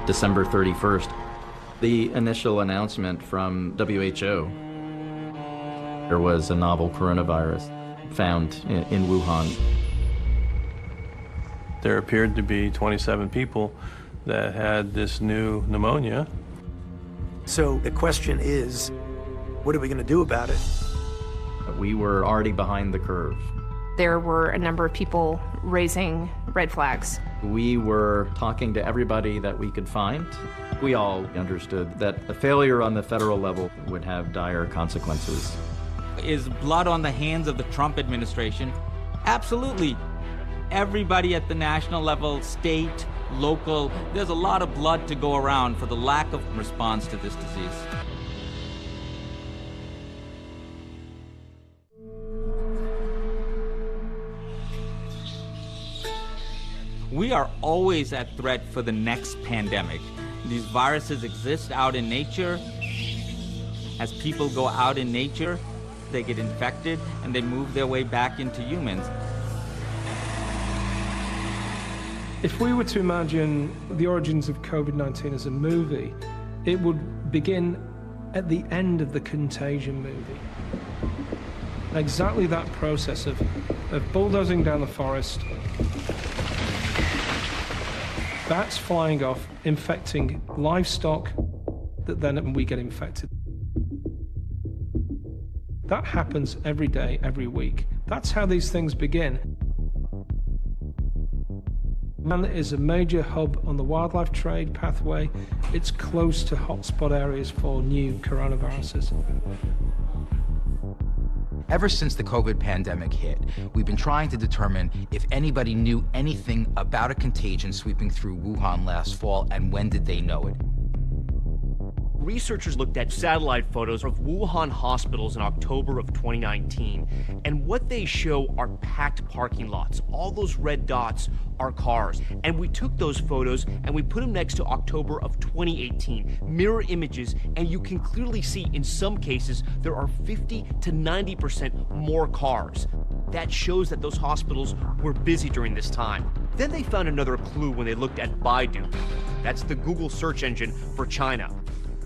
December 31st. The initial announcement from WHO, there was a novel coronavirus found in Wuhan. There appeared to be 27 people that had this new pneumonia. So the question is, what are we going to do about it? We were already behind the curve. There were a number of people raising red flags. We were talking to everybody that we could find. We all understood that a failure on the federal level would have dire consequences. Is blood on the hands of the Trump administration? Absolutely. Everybody at the national level, state, local, there's a lot of blood to go around for the lack of response to this disease. We are always at threat for the next pandemic. These viruses exist out in nature. As people go out in nature, they get infected and they move their way back into humans. If we were to imagine the origins of COVID-19 as a movie, it would begin at the end of the Contagion movie. Exactly that process of bulldozing down the forest, bats flying off, infecting livestock, that then we get infected. That happens every day, every week. That's how these things begin. Wuhan is a major hub on the wildlife trade pathway. It's close to hotspot areas for new coronaviruses. Ever since the COVID pandemic hit, we've been trying to determine if anybody knew anything about a contagion sweeping through Wuhan last fall, and when did they know it. Researchers looked at satellite photos of Wuhan hospitals in October of 2019, and what they show are packed parking lots. All those red dots are cars. And we took those photos and we put them next to October of 2018, mirror images, and you can clearly see in some cases there are 50 to 90% more cars. That shows that those hospitals were busy during this time. Then they found another clue when they looked at Baidu. That's the Google search engine for China.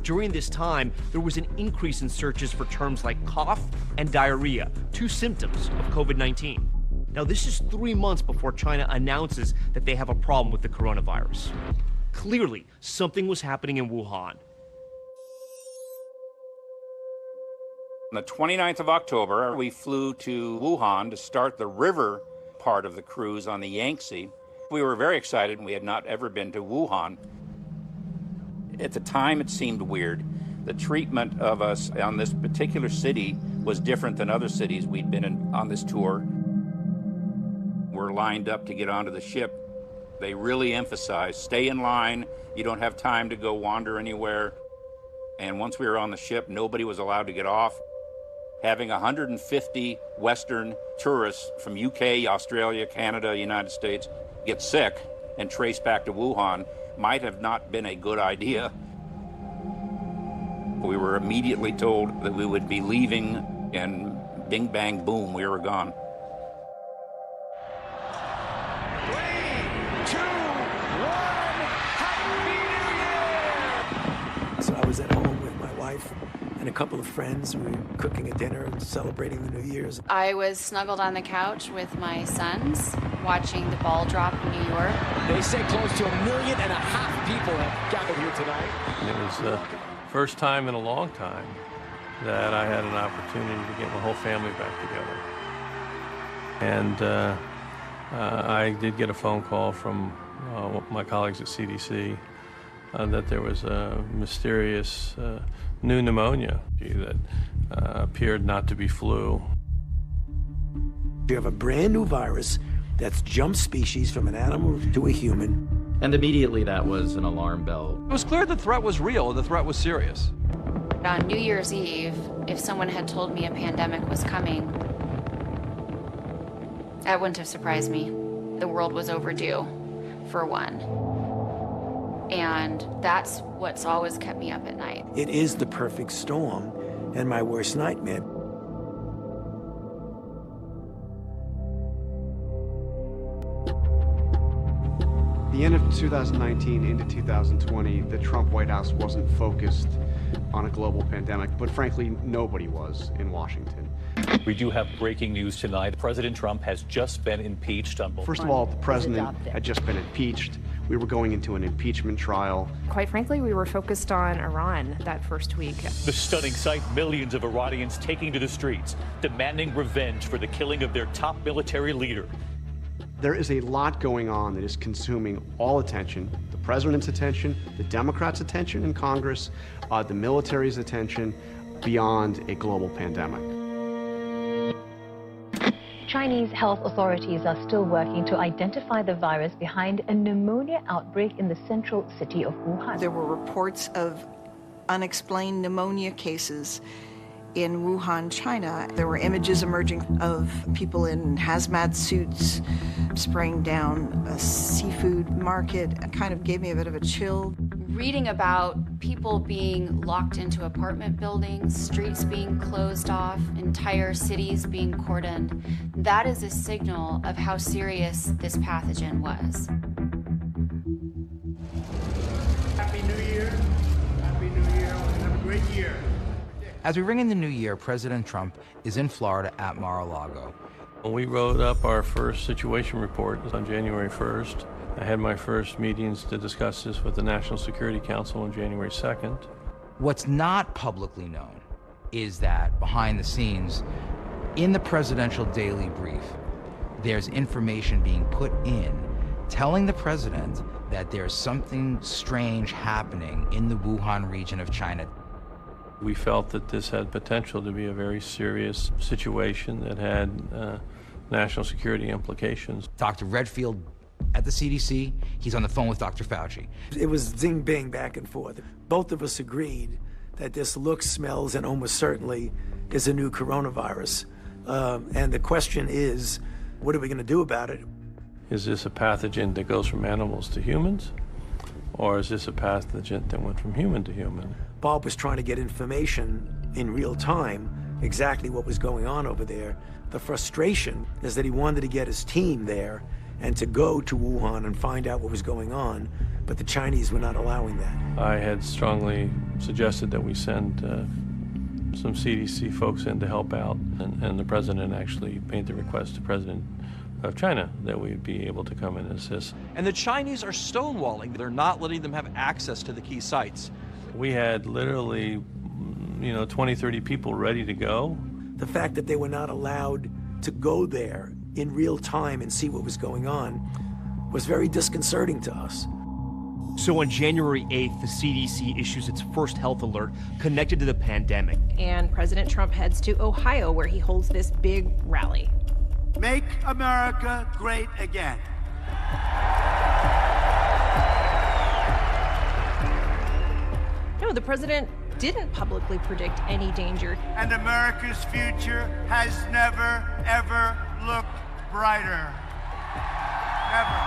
During this time, there was an increase in searches for terms like cough and diarrhea, two symptoms of COVID-19. Now, this is 3 months before China announces that they have a problem with the coronavirus. Clearly, something was happening in Wuhan. On the 29th of October, we flew to Wuhan to start the river part of the cruise on the Yangtze. We were very excited, and we had not ever been to Wuhan. At the time, it seemed weird. The treatment of us on this particular city was different than other cities we'd been in on this tour. We're lined up to get onto the ship. They really emphasized, stay in line, you don't have time to go wander anywhere. And once we were on the ship, nobody was allowed to get off. Having 150 Western tourists from UK, Australia, Canada, United States get sick and trace back to Wuhan might have not been a good idea. We were immediately told that we would be leaving, and bing, bang, boom, we were gone. 3, 2, 1, Happy New Year! So I was at home with my wife and a couple of friends. We were cooking a dinner and celebrating the New Year's. I was snuggled on the couch with my sons, watching the ball drop in New York. They say close to 1.5 million people have gathered here tonight. It was the first time in a long time that I had an opportunity to get my whole family back together. And I did get a phone call from my colleagues at CDC that there was a mysterious new pneumonia that appeared not to be flu. You have a brand new virus that's jumped species from an animal to a human. And immediately that was an alarm bell. It was clear the threat was real, the threat was serious. On New Year's Eve, if someone had told me a pandemic was coming, that wouldn't have surprised me. The world was overdue, for one. And that's what's always kept me up at night. It is the perfect storm and my worst nightmare. The end of 2019 into 2020, the Trump White House wasn't focused on a global pandemic, but frankly, nobody was in Washington. We do have breaking news tonight. President Trump has just been impeached on both. First of all, the president had just been impeached. We were going into an impeachment trial. Quite frankly, we were focused on Iran that first week. The stunning sight, millions of Iranians taking to the streets, demanding revenge for the killing of their top military leader. There is a lot going on that is consuming all attention, the president's attention, the Democrats' attention in Congress, the military's attention, beyond a global pandemic. Chinese health authorities are still working to identify the virus behind a pneumonia outbreak in the central city of Wuhan. There were reports of unexplained pneumonia cases in Wuhan, China. There were images emerging of people in hazmat suits spraying down a seafood market. It kind of gave me a bit of a chill. Reading about people being locked into apartment buildings, streets being closed off, entire cities being cordoned, that is a signal of how serious this pathogen was. Happy New Year. Happy New Year. Have a great year. As we ring in the new year, President Trump is in Florida at Mar-a-Lago. When we wrote up our first situation report on January 1st, I had my first meetings to discuss this with the National Security Council on January 2nd. What's not publicly known is that behind the scenes, in the presidential daily brief, there's information being put in telling the president that there's something strange happening in the Wuhan region of China. We felt that this had potential to be a very serious situation that had national security implications. Dr. Redfield at the CDC, he's on the phone with Dr. Fauci. It was zing bang back and forth. Both of us agreed that this looks, smells, and almost certainly is a new coronavirus. And the question is, what are we going to do about it? Is this a pathogen that goes from animals to humans? Or is this a pathogen that went from human to human? Bob was trying to get information in real time, exactly what was going on over there. The frustration is that he wanted to get his team there and to go to Wuhan and find out what was going on, but the Chinese were not allowing that. I had strongly suggested that we send some CDC folks in to help out, and the president actually made the request to President of China that we'd be able to come and assist. And the Chinese are stonewalling. They're not letting them have access to the key sites. We had literally, 20, 30 people ready to go. The fact that they were not allowed to go there in real time and see what was going on was very disconcerting to us. So on January 8th, the CDC issues its first health alert connected to the pandemic. And President Trump heads to Ohio, where he holds this big rally. Make America great again. No, the president didn't publicly predict any danger. And America's future has never, ever looked brighter. Never.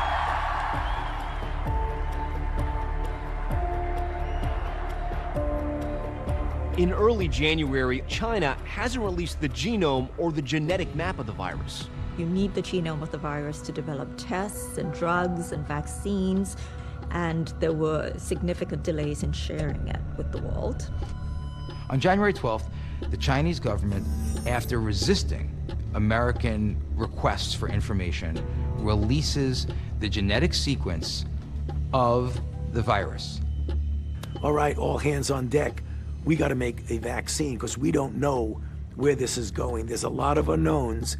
In early January, China hasn't released the genome or the genetic map of the virus. You need the genome of the virus to develop tests and drugs and vaccines, and there were significant delays in sharing it with the world. On January 12th, the Chinese government, after resisting American requests for information, releases the genetic sequence of the virus. All right, all hands on deck. We got to make a vaccine because we don't know where this is going. There's a lot of unknowns.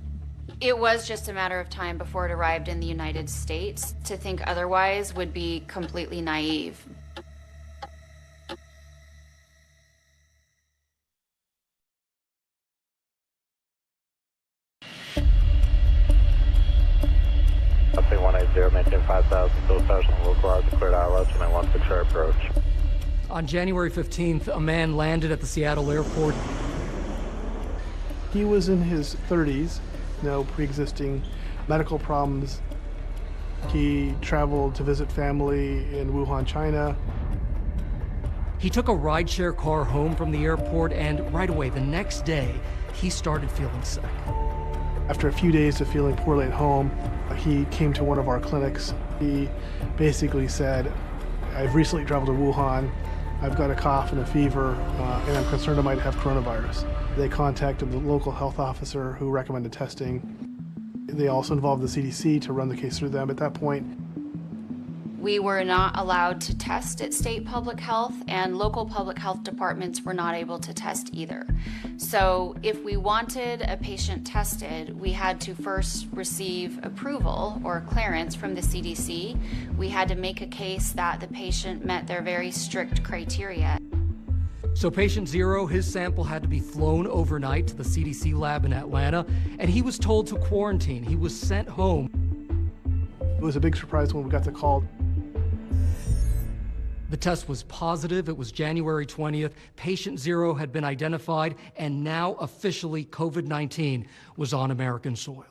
It was just a matter of time before it arrived in the United States. To think otherwise would be completely naive. Update 180, maintain 5,000, still establishing localized and cleared ILS, and I want the chair approach. On January 15th, a man landed at the Seattle airport. He was in his 30s, no pre-existing medical problems. He traveled to visit family in Wuhan, China. He took a rideshare car home from the airport, and right away, the next day, he started feeling sick. After a few days of feeling poorly at home, he came to one of our clinics. He basically said, I've recently traveled to Wuhan, I've got a cough and a fever, and I'm concerned I might have coronavirus. They contacted the local health officer who recommended testing. They also involved the CDC to run the case through them. At that point, we were not allowed to test at state public health, and local public health departments were not able to test either. So if we wanted a patient tested, we had to first receive approval or clearance from the CDC. We had to make a case that the patient met their very strict criteria. So patient 0, his sample had to be flown overnight to the CDC lab in Atlanta, and he was told to quarantine. He was sent home. It was a big surprise when we got the call. The test was positive. It was January 20th. Patient 0 had been identified, and now officially COVID-19 was on American soil.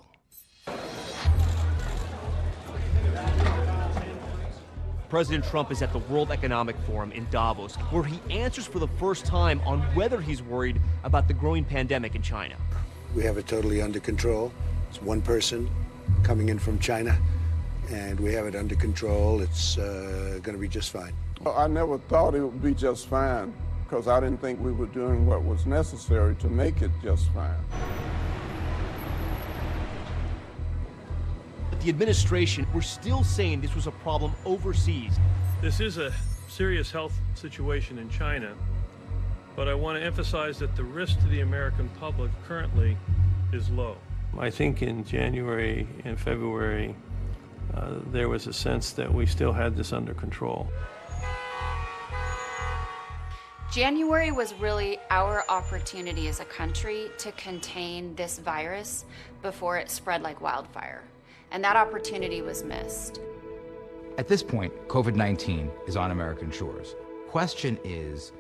President Trump is at the World Economic Forum in Davos, where he answers for the first time on whether he's worried about the growing pandemic in China. We have it totally under control. It's one person coming in from China, and we have it under control. It's going to be just fine. I never thought it would be just fine, because I didn't think we were doing what was necessary to make it just fine. The administration were still saying this was a problem overseas. This is a serious health situation in China, but I want to emphasize that the risk to the American public currently is low. I think in January and February, there was a sense that we still had this under control. January was really our opportunity as a country to contain this virus before it spread like wildfire. And that opportunity was missed. At this point, COVID-19 is on American shores. Question is,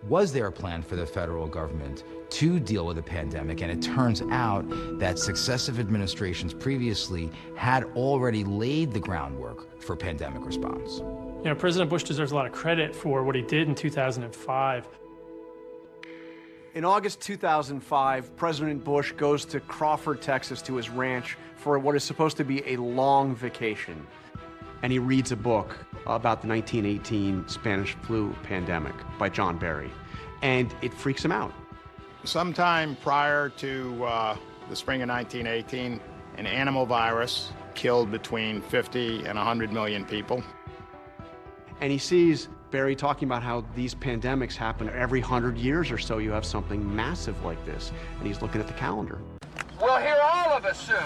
was there a plan for the federal government to deal with the pandemic? And it turns out that successive administrations previously had already laid the groundwork for pandemic response. You know, President Bush deserves a lot of credit for what he did in 2005. In August 2005, President Bush goes to Crawford, Texas, to his ranch for what is supposed to be a long vacation. And he reads a book about the 1918 Spanish flu pandemic by John Barry. And it freaks him out. Sometime prior to the spring of 1918, an animal virus killed between 50 and 100 million people. And he sees Barry talking about how these pandemics happen every 100 years or so. You have something massive like this. And he's looking at the calendar. We'll hear all of it soon.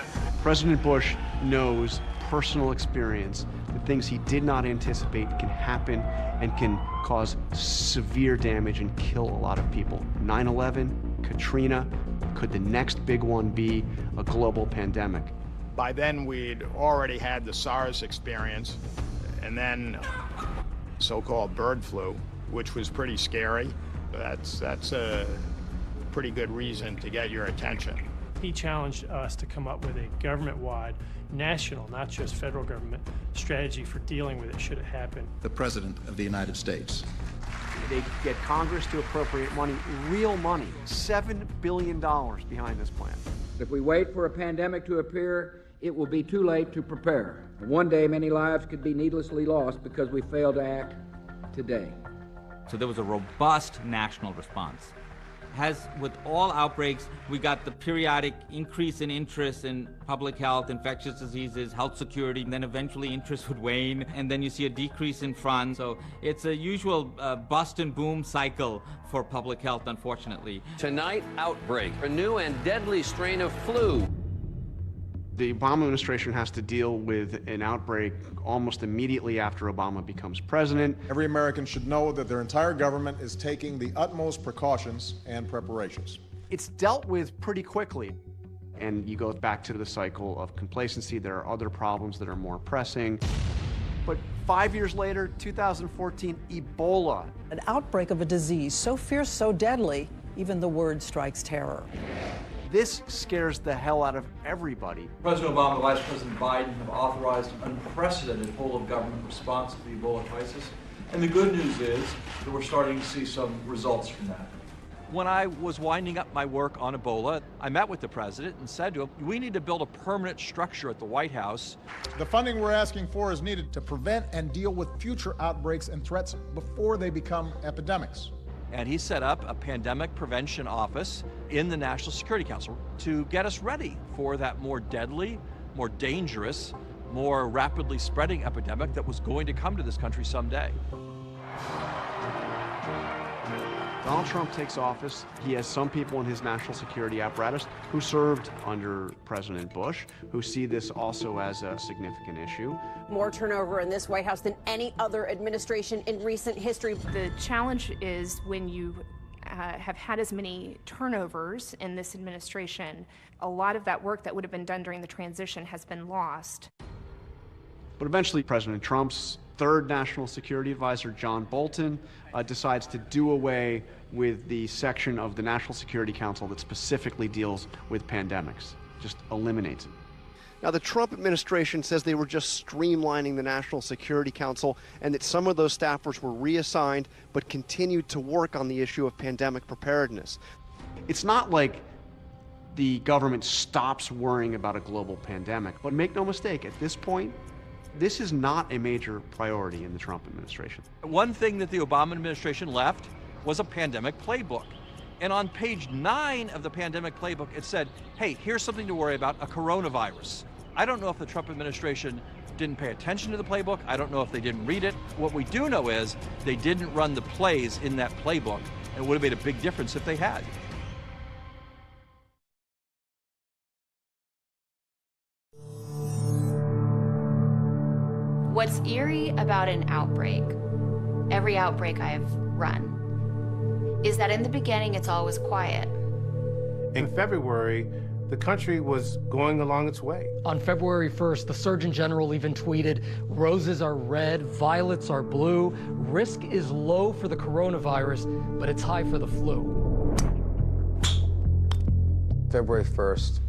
President Bush knows personal experience that things he did not anticipate can happen and can cause severe damage and kill a lot of people. 9/11, Katrina, could the next big one be a global pandemic? By then, we'd already had the SARS experience, and then so-called bird flu, which was pretty scary. That's a pretty good reason to get your attention. He challenged us to come up with a government-wide, national, not just federal government, strategy for dealing with it should it happen. The President of the United States. They get Congress to appropriate money, real money, $7 billion behind this plan. If we wait for a pandemic to appear, it will be too late to prepare. One day, many lives could be needlessly lost because we failed to act today. So there was a robust national response. As with all outbreaks, we got the periodic increase in interest in public health, infectious diseases, health security, and then eventually interest would wane, and then you see a decrease in funds. So it's a usual bust and boom cycle for public health, unfortunately. Tonight, outbreak, a new and deadly strain of flu. The Obama administration has to deal with an outbreak almost immediately after Obama becomes president. Every American should know that their entire government is taking the utmost precautions and preparations. It's dealt with pretty quickly. And you go back to the cycle of complacency. There are other problems that are more pressing. But 5 years later, 2014, Ebola. An outbreak of a disease so fierce, so deadly, even the word strikes terror. This scares the hell out of everybody. President Obama and Vice President Biden have authorized an unprecedented whole-of-government response to the Ebola crisis. And the good news is that we're starting to see some results from that. When I was winding up my work on Ebola, I met with the president and said to him, we need to build a permanent structure at the White House. The funding we're asking for is needed to prevent and deal with future outbreaks and threats before they become epidemics. And he set up a pandemic prevention office in the National Security Council to get us ready for that more deadly, more dangerous, more rapidly spreading epidemic that was going to come to this country someday. Donald Trump takes office. He has some people in his national security apparatus who served under President Bush, who see this also as a significant issue. More turnover in this White House than any other administration in recent history. The challenge is when you have had as many turnovers in this administration, a lot of that work that would have been done during the transition has been lost. But eventually, President Trump's third national security advisor, John Bolton, decides to do away with the section of the National Security Council that specifically deals with pandemics, just eliminates it. Now, the Trump administration says they were just streamlining the National Security Council and that some of those staffers were reassigned but continued to work on the issue of pandemic preparedness. It's not like the government stops worrying about a global pandemic, but make no mistake, at this point, this is not a major priority in the Trump administration. One thing that the Obama administration left was a pandemic playbook. And on page 9 of the pandemic playbook, it said, hey, here's something to worry about, a coronavirus. I don't know if the Trump administration didn't pay attention to the playbook. I don't know if they didn't read it. What we do know is they didn't run the plays in that playbook. It would have made a big difference if they had. What's eerie about an outbreak, every outbreak I've run, is that in the beginning it's always quiet. In February, the country was going along its way. On February 1st, the Surgeon General even tweeted, "Roses are red, violets are blue. Risk is low for the coronavirus, but it's high for the flu." February 1st,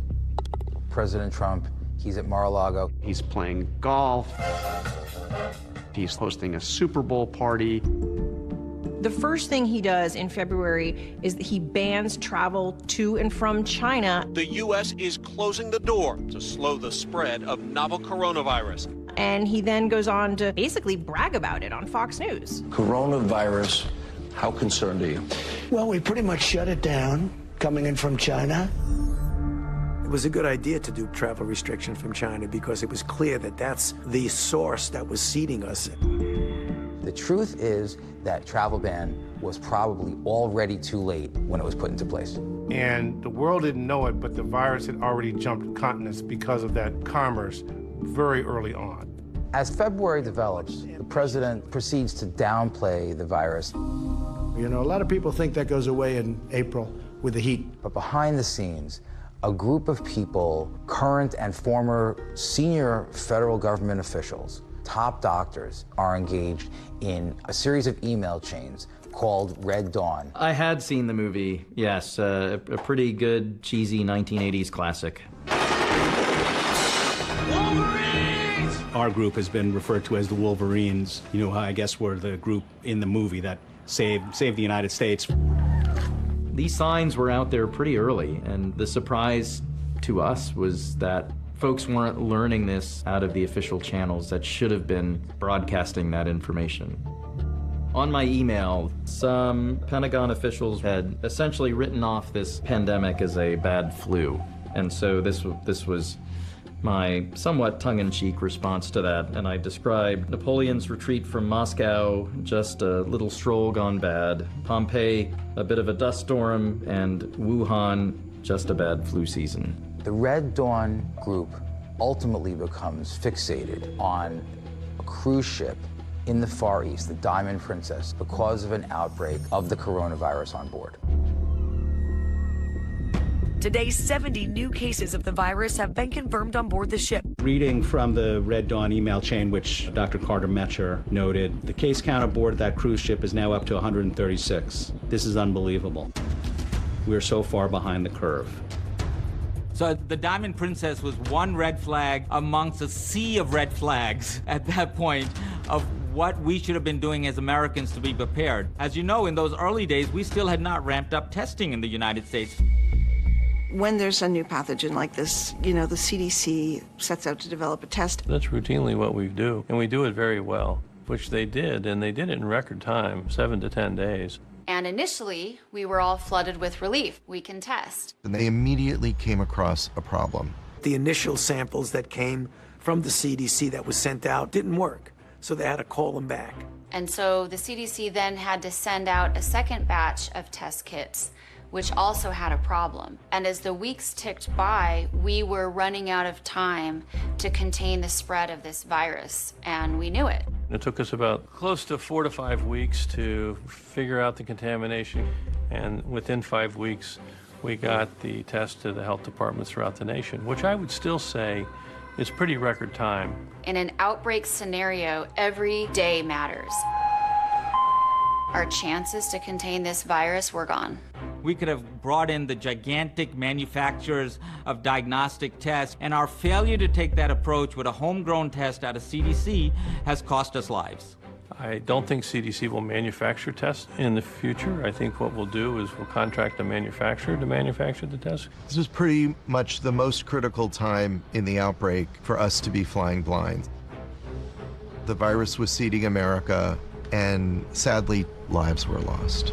President Trump, he's at Mar-a-Lago. He's playing golf. He's hosting a Super Bowl party. The first thing he does in February is that he bans travel to and from China. The U.S. is closing the door to slow the spread of novel coronavirus. And he then goes on to basically brag about it on Fox News. Coronavirus, how concerned are you? Well, we pretty much shut it down coming in from China. It was a good idea to do travel restriction from China because it was clear that that's the source that was seeding us. The truth is that travel ban was probably already too late when it was put into place. And the world didn't know it, but the virus had already jumped continents because of that commerce very early on. As February develops, the president proceeds to downplay the virus. You know, a lot of people think that goes away in April with the heat. But behind the scenes, a group of people, current and former senior federal government officials, top doctors, are engaged in a series of email chains called Red Dawn. I had seen the movie, yes, a pretty good, cheesy 1980s classic. Wolverines! Our group has been referred to as the Wolverines. You know, I guess we're the group in the movie that saved the United States. These signs were out there pretty early, and the surprise to us was that folks weren't learning this out of the official channels that should have been broadcasting that information. On my email, some Pentagon officials had essentially written off this pandemic as a bad flu. And so this was my somewhat tongue-in-cheek response to that, and I described Napoleon's retreat from Moscow, just a little stroll gone bad, Pompeii, a bit of a dust storm, and Wuhan, just a bad flu season. The Red Dawn group ultimately becomes fixated on a cruise ship in the Far East, the Diamond Princess, because of an outbreak of the coronavirus on board. Today, 70 new cases of the virus have been confirmed on board the ship. Reading from the Red Dawn email chain, which Dr. Carter Metcher noted, the case count aboard that cruise ship is now up to 136. This is unbelievable. We're so far behind the curve. So the Diamond Princess was one red flag amongst a sea of red flags at that point of what we should have been doing as Americans to be prepared. As you know, in those early days, we still had not ramped up testing in the United States. When there's a new pathogen like this, the CDC sets out to develop a test. That's routinely what we do, and we do it very well, which they did, and they did it in record time, 7 to 10 days. And initially, we were all flooded with relief. We can test. And they immediately came across a problem. The initial samples that came from the CDC that was sent out didn't work, so they had to call them back. And so the CDC then had to send out a second batch of test kits, which also had a problem. And as the weeks ticked by, we were running out of time to contain the spread of this virus, and we knew it. It took us about close to 4 to 5 weeks to figure out the contamination, and within 5 weeks, we got the test to the health departments throughout the nation, which I would still say is pretty record time. In an outbreak scenario, every day matters. Our chances to contain this virus were gone. We could have brought in the gigantic manufacturers of diagnostic tests, and our failure to take that approach with a homegrown test out of CDC has cost us lives. I don't think CDC will manufacture tests in the future. I think what we'll do is we'll contract a manufacturer to manufacture the test. This was pretty much the most critical time in the outbreak for us to be flying blind. The virus was seeding America, and sadly, lives were lost.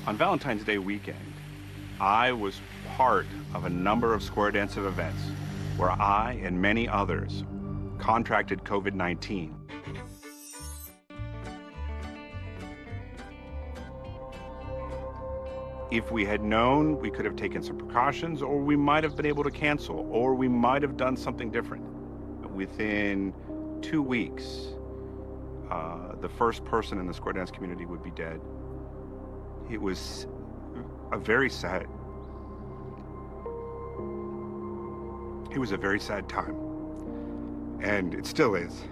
On Valentine's Day weekend, I was part of a number of Square Dance events where I and many others contracted COVID-19. If we had known, we could have taken some precautions, or we might have been able to cancel, or we might have done something different. Within 2 weeks, the first person in the Square Dance community would be dead. It was a very sad time, and it still is,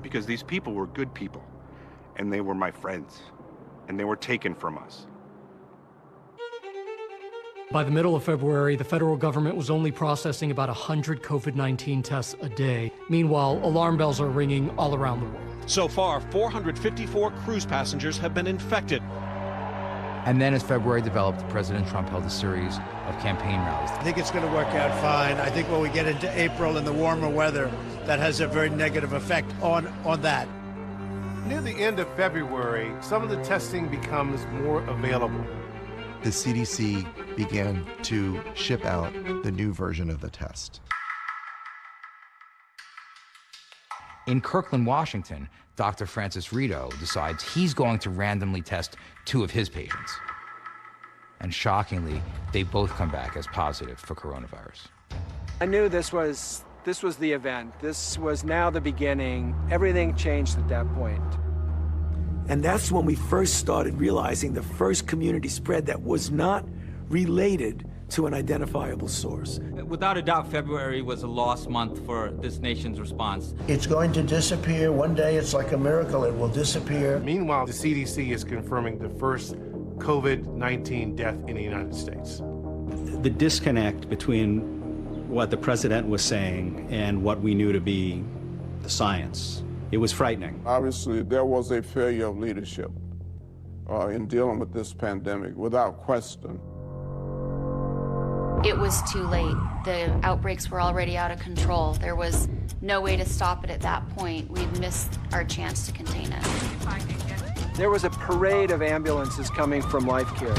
because these people were good people, and they were my friends, and they were taken from us. By the middle of February, the federal government was only processing about 100 COVID-19 tests a day. Meanwhile, alarm bells are ringing all around the world. So far, 454 cruise passengers have been infected. And then as February developed, President Trump held a series of campaign rallies. I think it's going to work out fine. I think when we get into April and the warmer weather, that has a very negative effect on that. Near the end of February, some of the testing becomes more available. The CDC began to ship out the new version of the test. In Kirkland, Washington, Dr. Francis Rito decides he's going to randomly test 2 of his patients. And shockingly, they both come back as positive for coronavirus. I knew this was the event. This was now the beginning. Everything changed at that point. And that's when we first started realizing the first community spread that was not related to an identifiable source. Without a doubt, February was a lost month for this nation's response. It's going to disappear. One day, it's like a miracle. It will disappear. Meanwhile, the CDC is confirming the first COVID-19 death in the United States. The disconnect between what the president was saying and what we knew to be the science, it was frightening. Obviously, there was a failure of leadership in dealing with this pandemic, without question. It was too late. The outbreaks were already out of control. There was no way to stop it at that point. We'd missed our chance to contain it. There was a parade of ambulances coming from Life Care.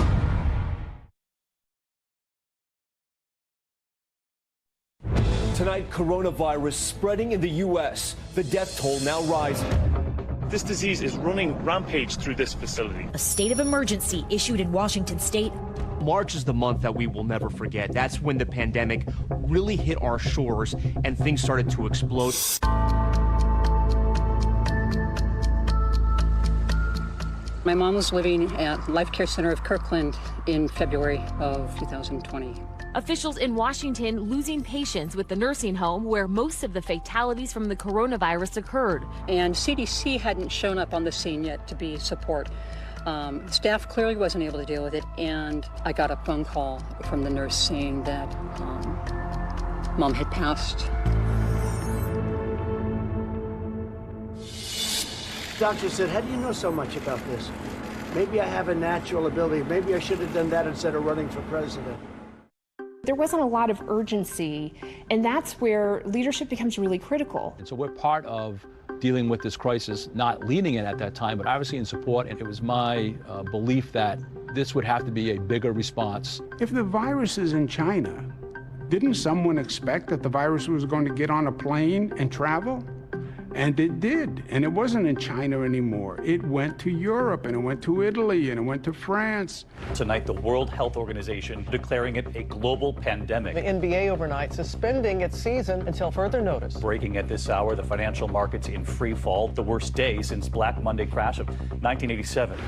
Tonight, coronavirus spreading in the U.S. The death toll now rising. This disease is running rampage through this facility. A state of emergency issued in Washington state. March is the month that we will never forget. That's when the pandemic really hit our shores and things started to explode. My mom was living at Life Care Center of Kirkland in February of 2020. Officials in Washington losing patients with the nursing home where most of the fatalities from the coronavirus occurred. And CDC hadn't shown up on the scene yet to be support. Staff clearly wasn't able to deal with it, and I got a phone call from the nurse saying that Mom had passed. Doctor said, how do you know so much about this? Maybe I have a natural ability. Maybe I should have done that instead of running for president. There wasn't a lot of urgency, and that's where leadership becomes really critical. And so we're part of dealing with this crisis, not leading it at that time, but obviously in support. And it was my belief that this would have to be a bigger response. If the virus is in China, didn't someone expect that the virus was going to get on a plane and travel? And it did, and it wasn't in China anymore. It went to Europe, and it went to Italy, and it went to France. Tonight, the World Health Organization declaring it a global pandemic. The NBA overnight suspending its season until further notice. Breaking at this hour, the financial markets in free fall, the worst day since Black Monday crash of 1987.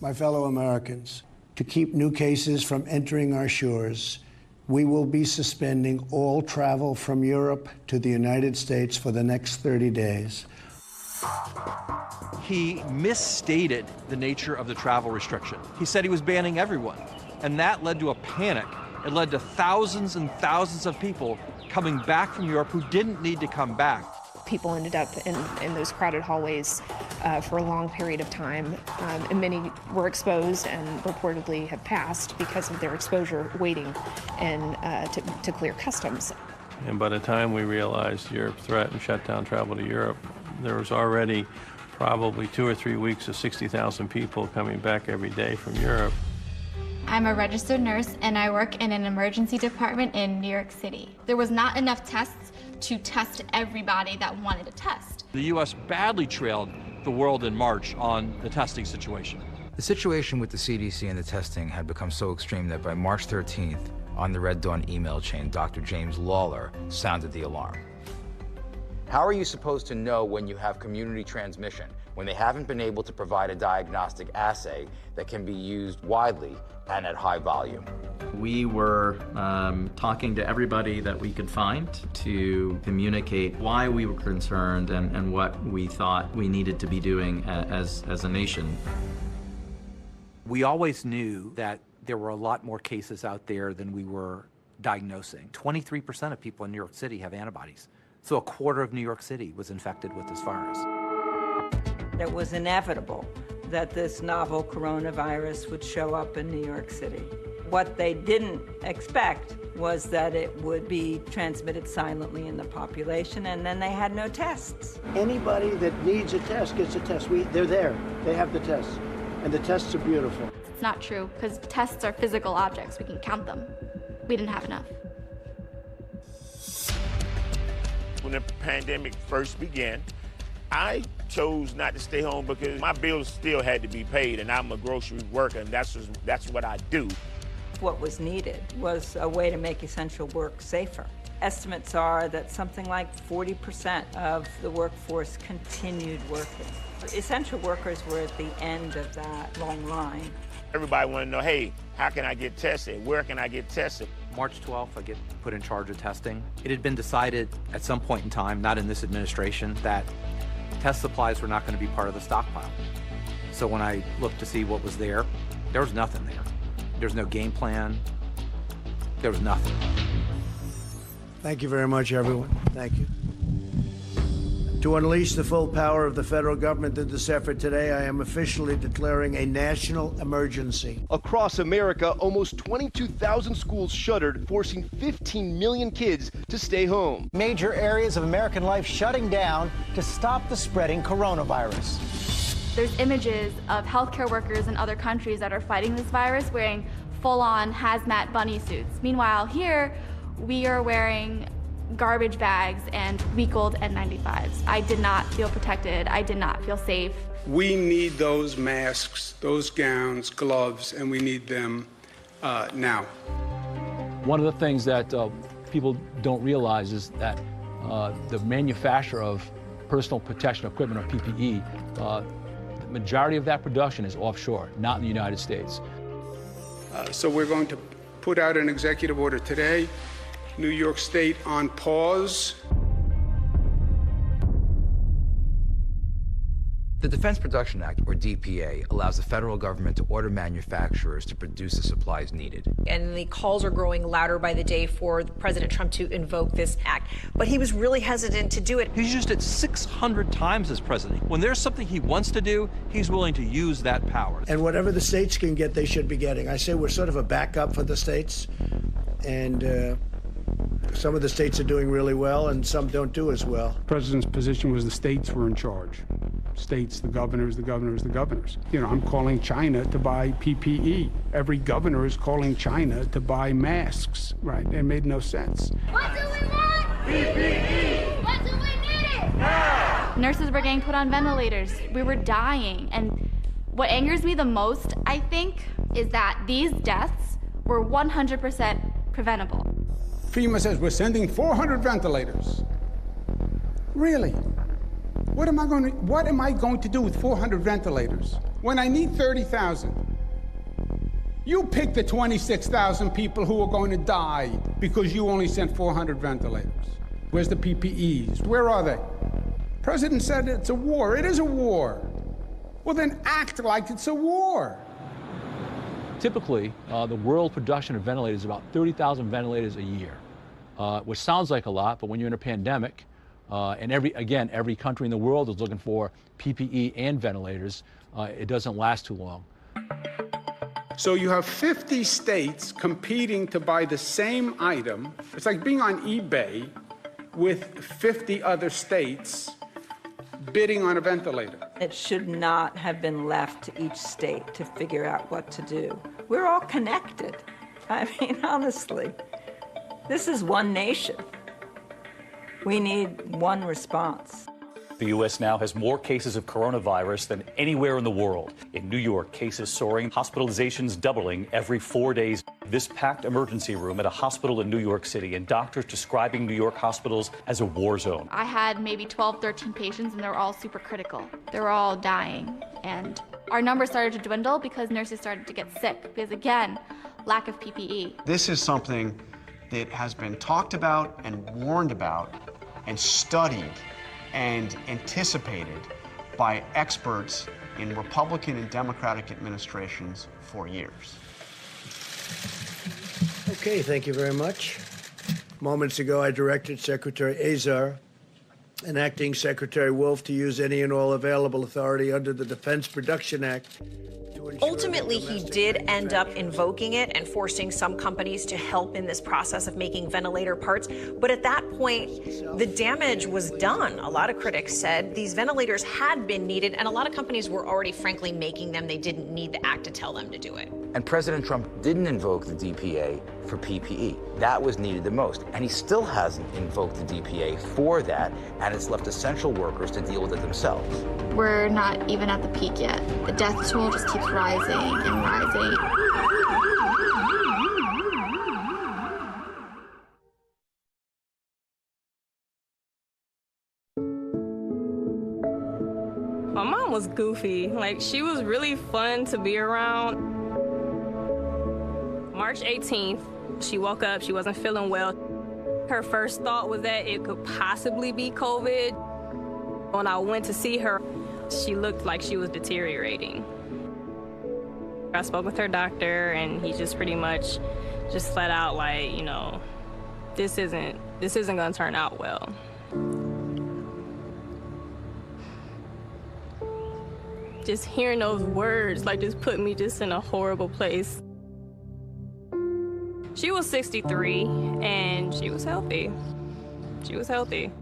My fellow Americans, to keep new cases from entering our shores, we will be suspending all travel from Europe to the United States for the next 30 days. He misstated the nature of the travel restriction. He said he was banning everyone, and that led to a panic. It led to thousands and thousands of people coming back from Europe who didn't need to come back. People ended up in those crowded hallways for a long period of time, and many were exposed and reportedly have passed because of their exposure waiting and to clear customs. And by the time we realized Europe threatened shut down travel to Europe, there was already probably 2 or 3 weeks of 60,000 people coming back every day from Europe. I'm a registered nurse and I work in an emergency department in New York City. There was not enough tests to test everybody that wanted a test. The U.S. badly trailed the world in March on the testing situation. The situation with the CDC and the testing had become so extreme that by March 13th, on the Red Dawn email chain, Dr. James Lawler sounded the alarm. How are you supposed to know when you have community transmission when they haven't been able to provide a diagnostic assay that can be used widely and at high volume? We were talking to everybody that we could find to communicate why we were concerned and what we thought we needed to be doing as a nation. We always knew that there were a lot more cases out there than we were diagnosing. 23% of people in New York City have antibodies. So a quarter of New York City was infected with this virus. It was inevitable that this novel coronavirus would show up in New York City. What they didn't expect was that it would be transmitted silently in the population, and then they had no tests. Anybody that needs a test gets a test. They're there. They have the tests, and the tests are beautiful. It's not true, because tests are physical objects. We can count them. We didn't have enough. When the pandemic first began, I chose not to stay home because my bills still had to be paid, and I'm a grocery worker, and that's what I do. What was needed was a way to make essential work safer. Estimates are that something like 40% of the workforce continued working. Essential workers were at the end of that long line. Everybody wanted to know, hey, how can I get tested? Where can I get tested? March 12th, I get put in charge of testing. It had been decided at some point in time, not in this administration, that test supplies were not going to be part of the stockpile. So when I looked to see what was there was nothing there. There was no game plan. There was nothing. Thank you very much, everyone. Thank you. To unleash the full power of the federal government in this effort today, I am officially declaring a national emergency. Across America, almost 22,000 schools shuttered, forcing 15 million kids to stay home. Major areas of American life shutting down to stop the spreading coronavirus. There's images of healthcare workers in other countries that are fighting this virus wearing full-on hazmat bunny suits. Meanwhile, here, we are wearing garbage bags and week-old N95s. I did not feel protected. I did not feel safe. We need those masks, those gowns, gloves, and we need them now. One of the things that people don't realize is that the manufacturer of personal protection equipment, or PPE, the majority of that production is offshore, not in the United States. So we're going to put out an executive order today. New York State on pause. The Defense Production Act, or DPA, allows the federal government to order manufacturers to produce the supplies needed. And the calls are growing louder by the day for President Trump to invoke this act. But he was really hesitant to do it. He's used it 600 times as president. When there's something he wants to do, he's willing to use that power. And whatever the states can get, they should be getting. I say we're sort of a backup for the states. And some of the states are doing really well, and some don't do as well. The president's position was the states were in charge. States, the governors, the governors, the governors. You know, I'm calling China to buy PPE. Every governor is calling China to buy masks, right? It made no sense. What do we want? PPE! What do we need it? Now! Nurses were getting put on ventilators. We were dying. And what angers me the most, I think, is that these deaths were 100% preventable. FEMA says we're sending 400 ventilators. Really? What am I going to do with 400 ventilators when I need 30,000? You pick the 26,000 people who are going to die because you only sent 400 ventilators. Where's the PPEs? Where are they? President said it's a war. It is a war. Well, then act like it's a war. Typically, the world production of ventilators is about 30,000 ventilators a year, which sounds like a lot, but when you're in a pandemic, and every country in the world is looking for PPE and ventilators, it doesn't last too long. So you have 50 states competing to buy the same item. It's like being on eBay with 50 other states bidding on a ventilator. It should not have been left to each state to figure out what to do. We're all connected. I mean, honestly, this is one nation. We need one response. The U.S. now has more cases of coronavirus than anywhere in the world. In New York, cases soaring, hospitalizations doubling every 4 days. This packed emergency room at a hospital in New York City, and doctors describing New York hospitals as a war zone. I had maybe 12, 13 patients, and they were all super critical. They were all dying. And our numbers started to dwindle because nurses started to get sick. Because again, lack of PPE. This is something that has been talked about and warned about and studied and anticipated by experts in Republican and Democratic administrations for years. Okay, thank you very much. Moments ago, I directed Secretary Azar and Acting Secretary Wolf to use any and all available authority under the Defense Production Act. Ultimately, he did end up invoking it and forcing some companies to help in this process of making ventilator parts. But at that point, the damage was done. A lot of critics said these ventilators had been needed, and a lot of companies were already, frankly, making them. They didn't need the act to tell them to do it. And President Trump didn't invoke the DPA for PPE. That was needed the most. And he still hasn't invoked the DPA for that, and it's left essential workers to deal with it themselves. We're not even at the peak yet. The death toll just keeps rising and rising. My mom was goofy. Like, she was really fun to be around. March 18th, she woke up, she wasn't feeling well. Her first thought was that it could possibly be COVID. When I went to see her, she looked like she was deteriorating. I spoke with her doctor, and he just pretty much just flat out like, you know, this isn't gonna turn out well. Just hearing those words, like, just put me just in a horrible place. She was 63, and she was healthy. She was healthy.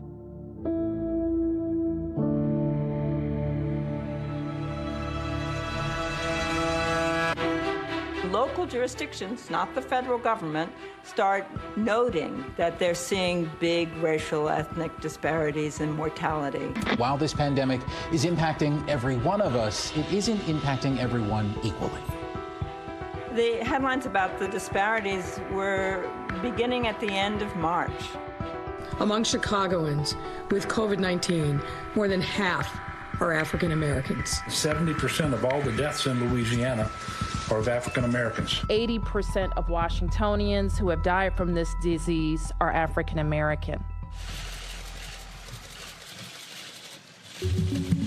Local jurisdictions, not the federal government, start noting that they're seeing big racial, ethnic disparities in mortality. While this pandemic is impacting every one of us, it isn't impacting everyone equally. The headlines about the disparities were beginning at the end of March. Among Chicagoans with COVID-19, more than half are African Americans. 70% of all the deaths in Louisiana are of African Americans. 80% of Washingtonians who have died from this disease are African American.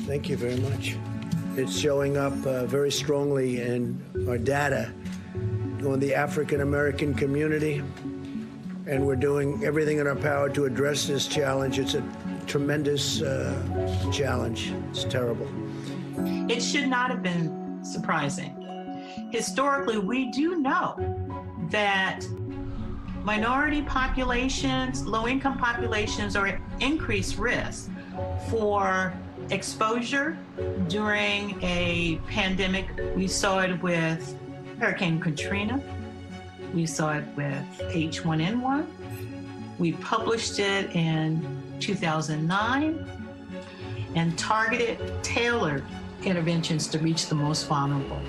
Thank you very much. It's showing up very strongly in our data on the African American community, and we're doing everything in our power to address this challenge. It's a tremendous challenge. It's terrible. It should not have been surprising. Historically, we do know that minority populations, low-income populations are at increased risk for exposure during a pandemic. We saw it with Hurricane Katrina. We saw it with H1N1. We published it in 2009 and targeted, tailored interventions to reach the most vulnerable.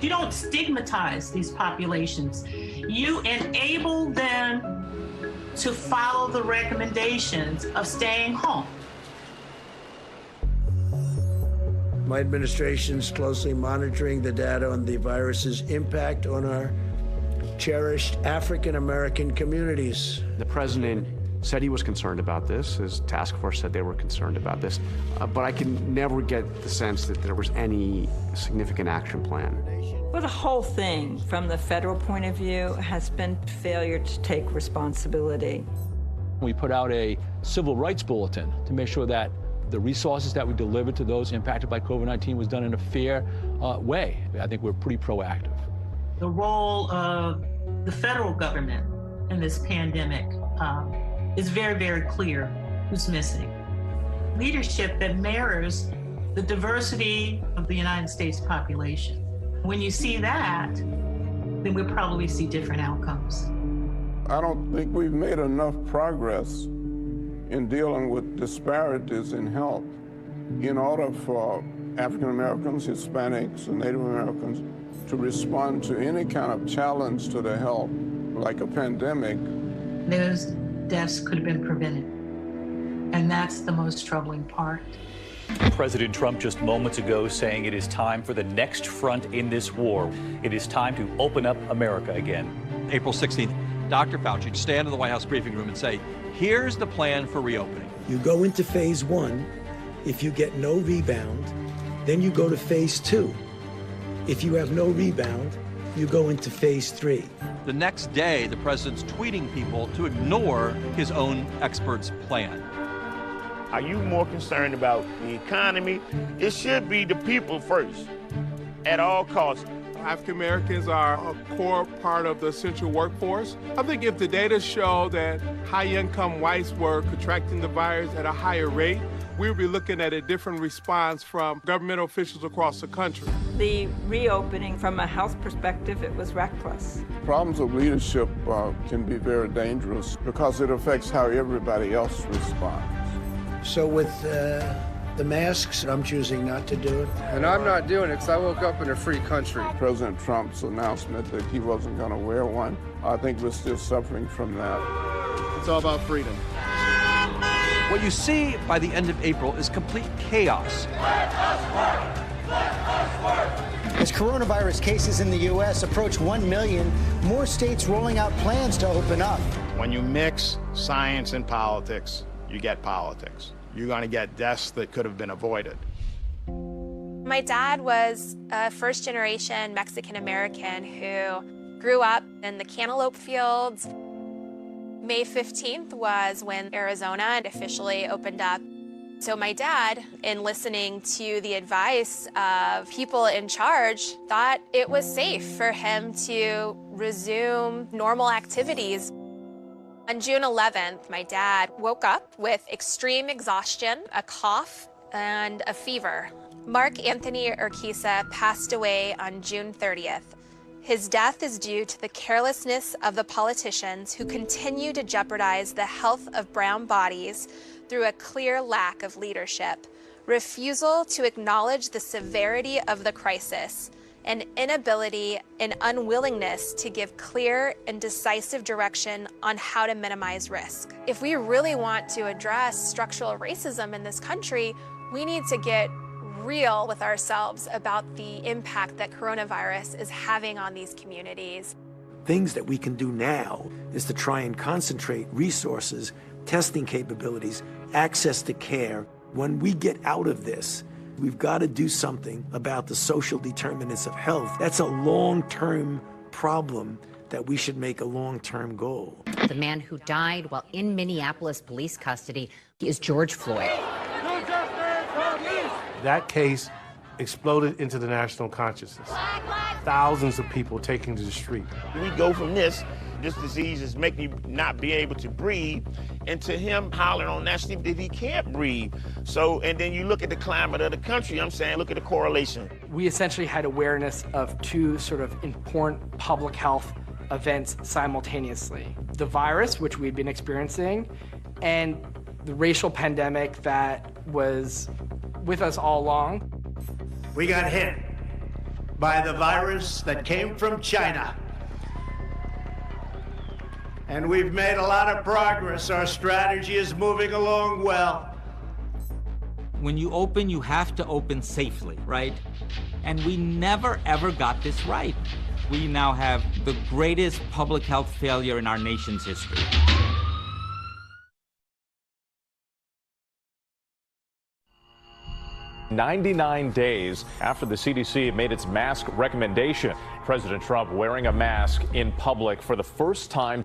You don't stigmatize these populations. You enable them to follow the recommendations of staying home. My administration's closely monitoring the data on the virus's impact on our cherished African American communities. The president said he was concerned about this. His task force said they were concerned about this. But I can never get the sense that there was any significant action plan. Well, the whole thing, from the federal point of view, has been failure to take responsibility. We put out a civil rights bulletin to make sure that the resources that we delivered to those impacted by COVID-19 was done in a fair way. I think we're pretty proactive. The role of the federal government in this pandemic is very, very clear who's missing. Leadership that mirrors the diversity of the United States population. When you see that, then we'll probably see different outcomes. I don't think we've made enough progress in dealing with disparities in health in order for African Americans, Hispanics, and Native Americans to respond to any kind of challenge to their health, like a pandemic. Those deaths could have been prevented, and that's the most troubling part. President Trump just moments ago saying it is time for the next front in this war. It is time to open up America again. April 16th, Dr. Fauci stand in the White House briefing room and say, here's the plan for reopening. You go into phase 1. If you get no rebound, then you go to phase 2. If you have no rebound, you go into phase 3. The next day, the president's tweeting people to ignore his own experts' plan. Are you more concerned about the economy? It should be the people first, at all costs. African Americans are a core part of the essential workforce. I think if the data show that high-income whites were contracting the virus at a higher rate, we would be looking at a different response from government officials across the country. The reopening, from a health perspective, it was reckless. Problems of leadership can be very dangerous because it affects how everybody else responds. So with the masks, I'm choosing not to do it. And I'm not doing it because I woke up in a free country. President Trump's announcement that he wasn't going to wear one, I think we're still suffering from that. It's all about freedom. What you see by the end of April is complete chaos. As coronavirus cases in the U.S. approach 1 million, more states rolling out plans to open up. When you mix science and politics, you get politics. You're going to get deaths that could have been avoided. My dad was a first-generation Mexican-American who grew up in the cantaloupe fields. May 15th was when Arizona officially opened up. So my dad, in listening to the advice of people in charge, thought it was safe for him to resume normal activities. On June 11th, my dad woke up with extreme exhaustion, a cough, and a fever. Mark Anthony Urquiza passed away on June 30th. His death is due to the carelessness of the politicians who continue to jeopardize the health of brown bodies through a clear lack of leadership, refusal to acknowledge the severity of the crisis, and inability and unwillingness to give clear and decisive direction on how to minimize risk. If we really want to address structural racism in this country, we need to get real with ourselves about the impact that coronavirus is having on these communities. Things that we can do now is to try and concentrate resources, testing capabilities, access to care. When we get out of this, We've got to do something about the social determinants of health. That's a long-term problem that we should make a long-term goal. The man who died while in Minneapolis police custody is George Floyd. That case exploded into the national consciousness. Thousands of people taking to the street. We go from this disease is making you not be able to breathe, and to him hollering on that street that he can't breathe. So, and then you look at the climate of the country, I'm saying, look at the correlation. We essentially had awareness of two sort of important public health events simultaneously. The virus, which we'd been experiencing, and the racial pandemic that was with us all along. We got hit by the virus that came from China. And we've made a lot of progress. Our strategy is moving along well. When you open, you have to open safely, right? And we never, ever got this right. We now have the greatest public health failure in our nation's history. "99 days after the CDC made its mask recommendation. President Trump wearing a mask in public for the first time.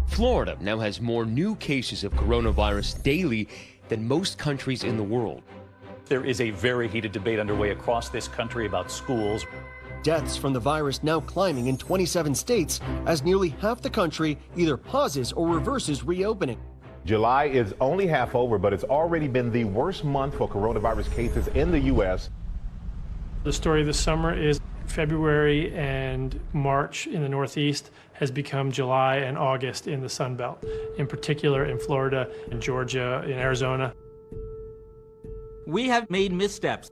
Florida now has more new cases of coronavirus daily than most countries in the world. There is a very heated debate underway across this country about schools. Deaths from the virus now climbing in 27 states as nearly half the country either pauses or reverses reopening. July is only half over, but it's already been the worst month for coronavirus cases in the U.S. The story this summer is February and March in the Northeast has become July and August in the Sun Belt, in particular in Florida, in Georgia, in Arizona. We have made missteps.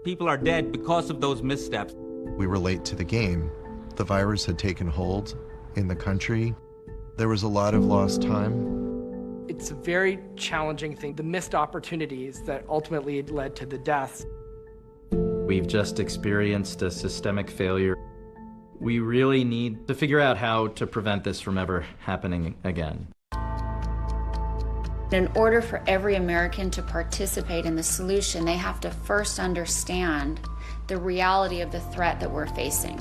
People are dead because of those missteps. We were late to the game. The virus had taken hold in the country. There was a lot of lost time. It's a very challenging thing, the missed opportunities that ultimately led to the deaths. We've just experienced a systemic failure. We really need to figure out how to prevent this from ever happening again. In order for every American to participate in the solution, they have to first understand the reality of the threat that we're facing.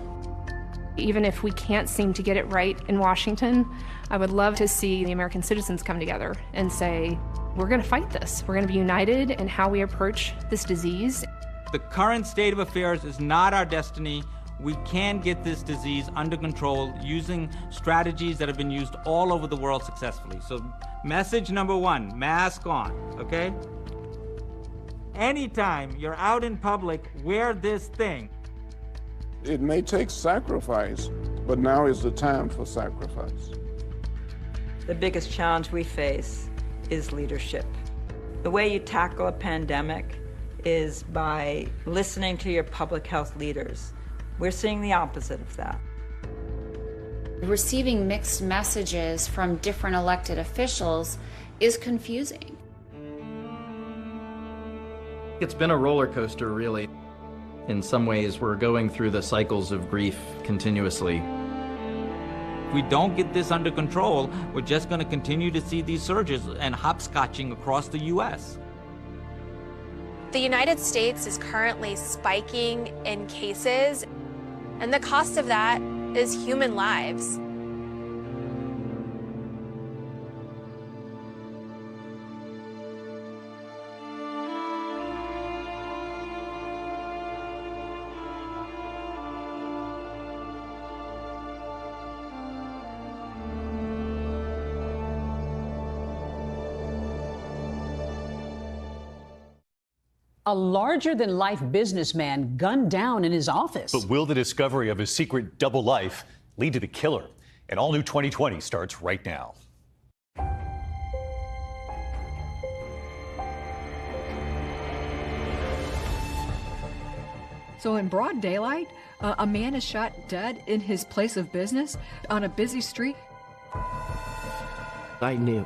Even if we can't seem to get it right in Washington, I would love to see the American citizens come together and say, we're going to fight this. We're going to be united in how we approach this disease. The current state of affairs is not our destiny. We can get this disease under control using strategies that have been used all over the world successfully. So message number one, mask on, okay? Anytime you're out in public, wear this thing. It may take sacrifice, but now is the time for sacrifice. The biggest challenge we face is leadership. The way you tackle a pandemic is by listening to your public health leaders. We're seeing the opposite of that. Receiving mixed messages from different elected officials is confusing. It's been a roller coaster, really. In some ways, we're going through the cycles of grief continuously. If we don't get this under control, we're just going to continue to see these surges and hopscotching across the U.S. The United States is currently spiking in cases, and the cost of that is human lives. A larger-than-life businessman gunned down in his office. But will the discovery of his secret double life lead to the killer? An all-new 2020 starts right now. So in broad daylight, a man is shot dead in his place of business on a busy street. I knew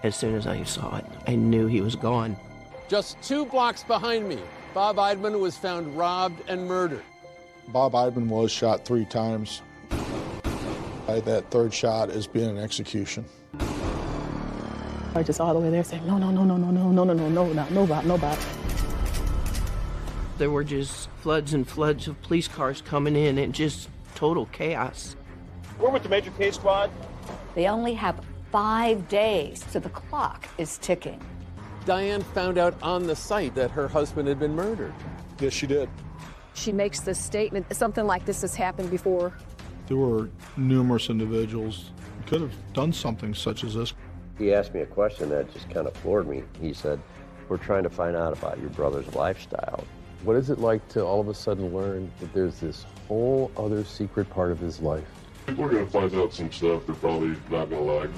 as soon as I saw it, I knew he was gone. Just 2 blocks behind me, Bob Eidman was found robbed and murdered. Bob Eidman was shot 3 times. That third shot is being an execution. I just all the way there saying, no, Bob. There were just floods and floods of police cars coming in and just total chaos. We're with the Major Case Squad. They only have 5 days, so the clock is ticking. Diane found out on the site that her husband had been murdered. Yes, she did. She makes this statement, something like this has happened before. There were numerous individuals who could have done something such as this. He asked me a question that just kind of floored me. He said, "We're trying to find out about your brother's lifestyle. What is it like to all of a sudden learn that there's this whole other secret part of his life?" We're going to find out some stuff they're probably not going to like.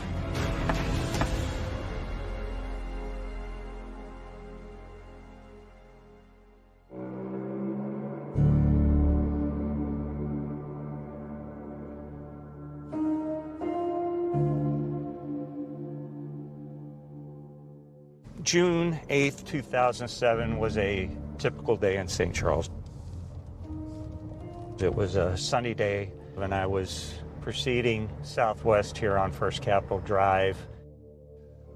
June 8th, 2007 was a typical day in St. Charles. It was a sunny day, and I was proceeding southwest here on First Capitol Drive.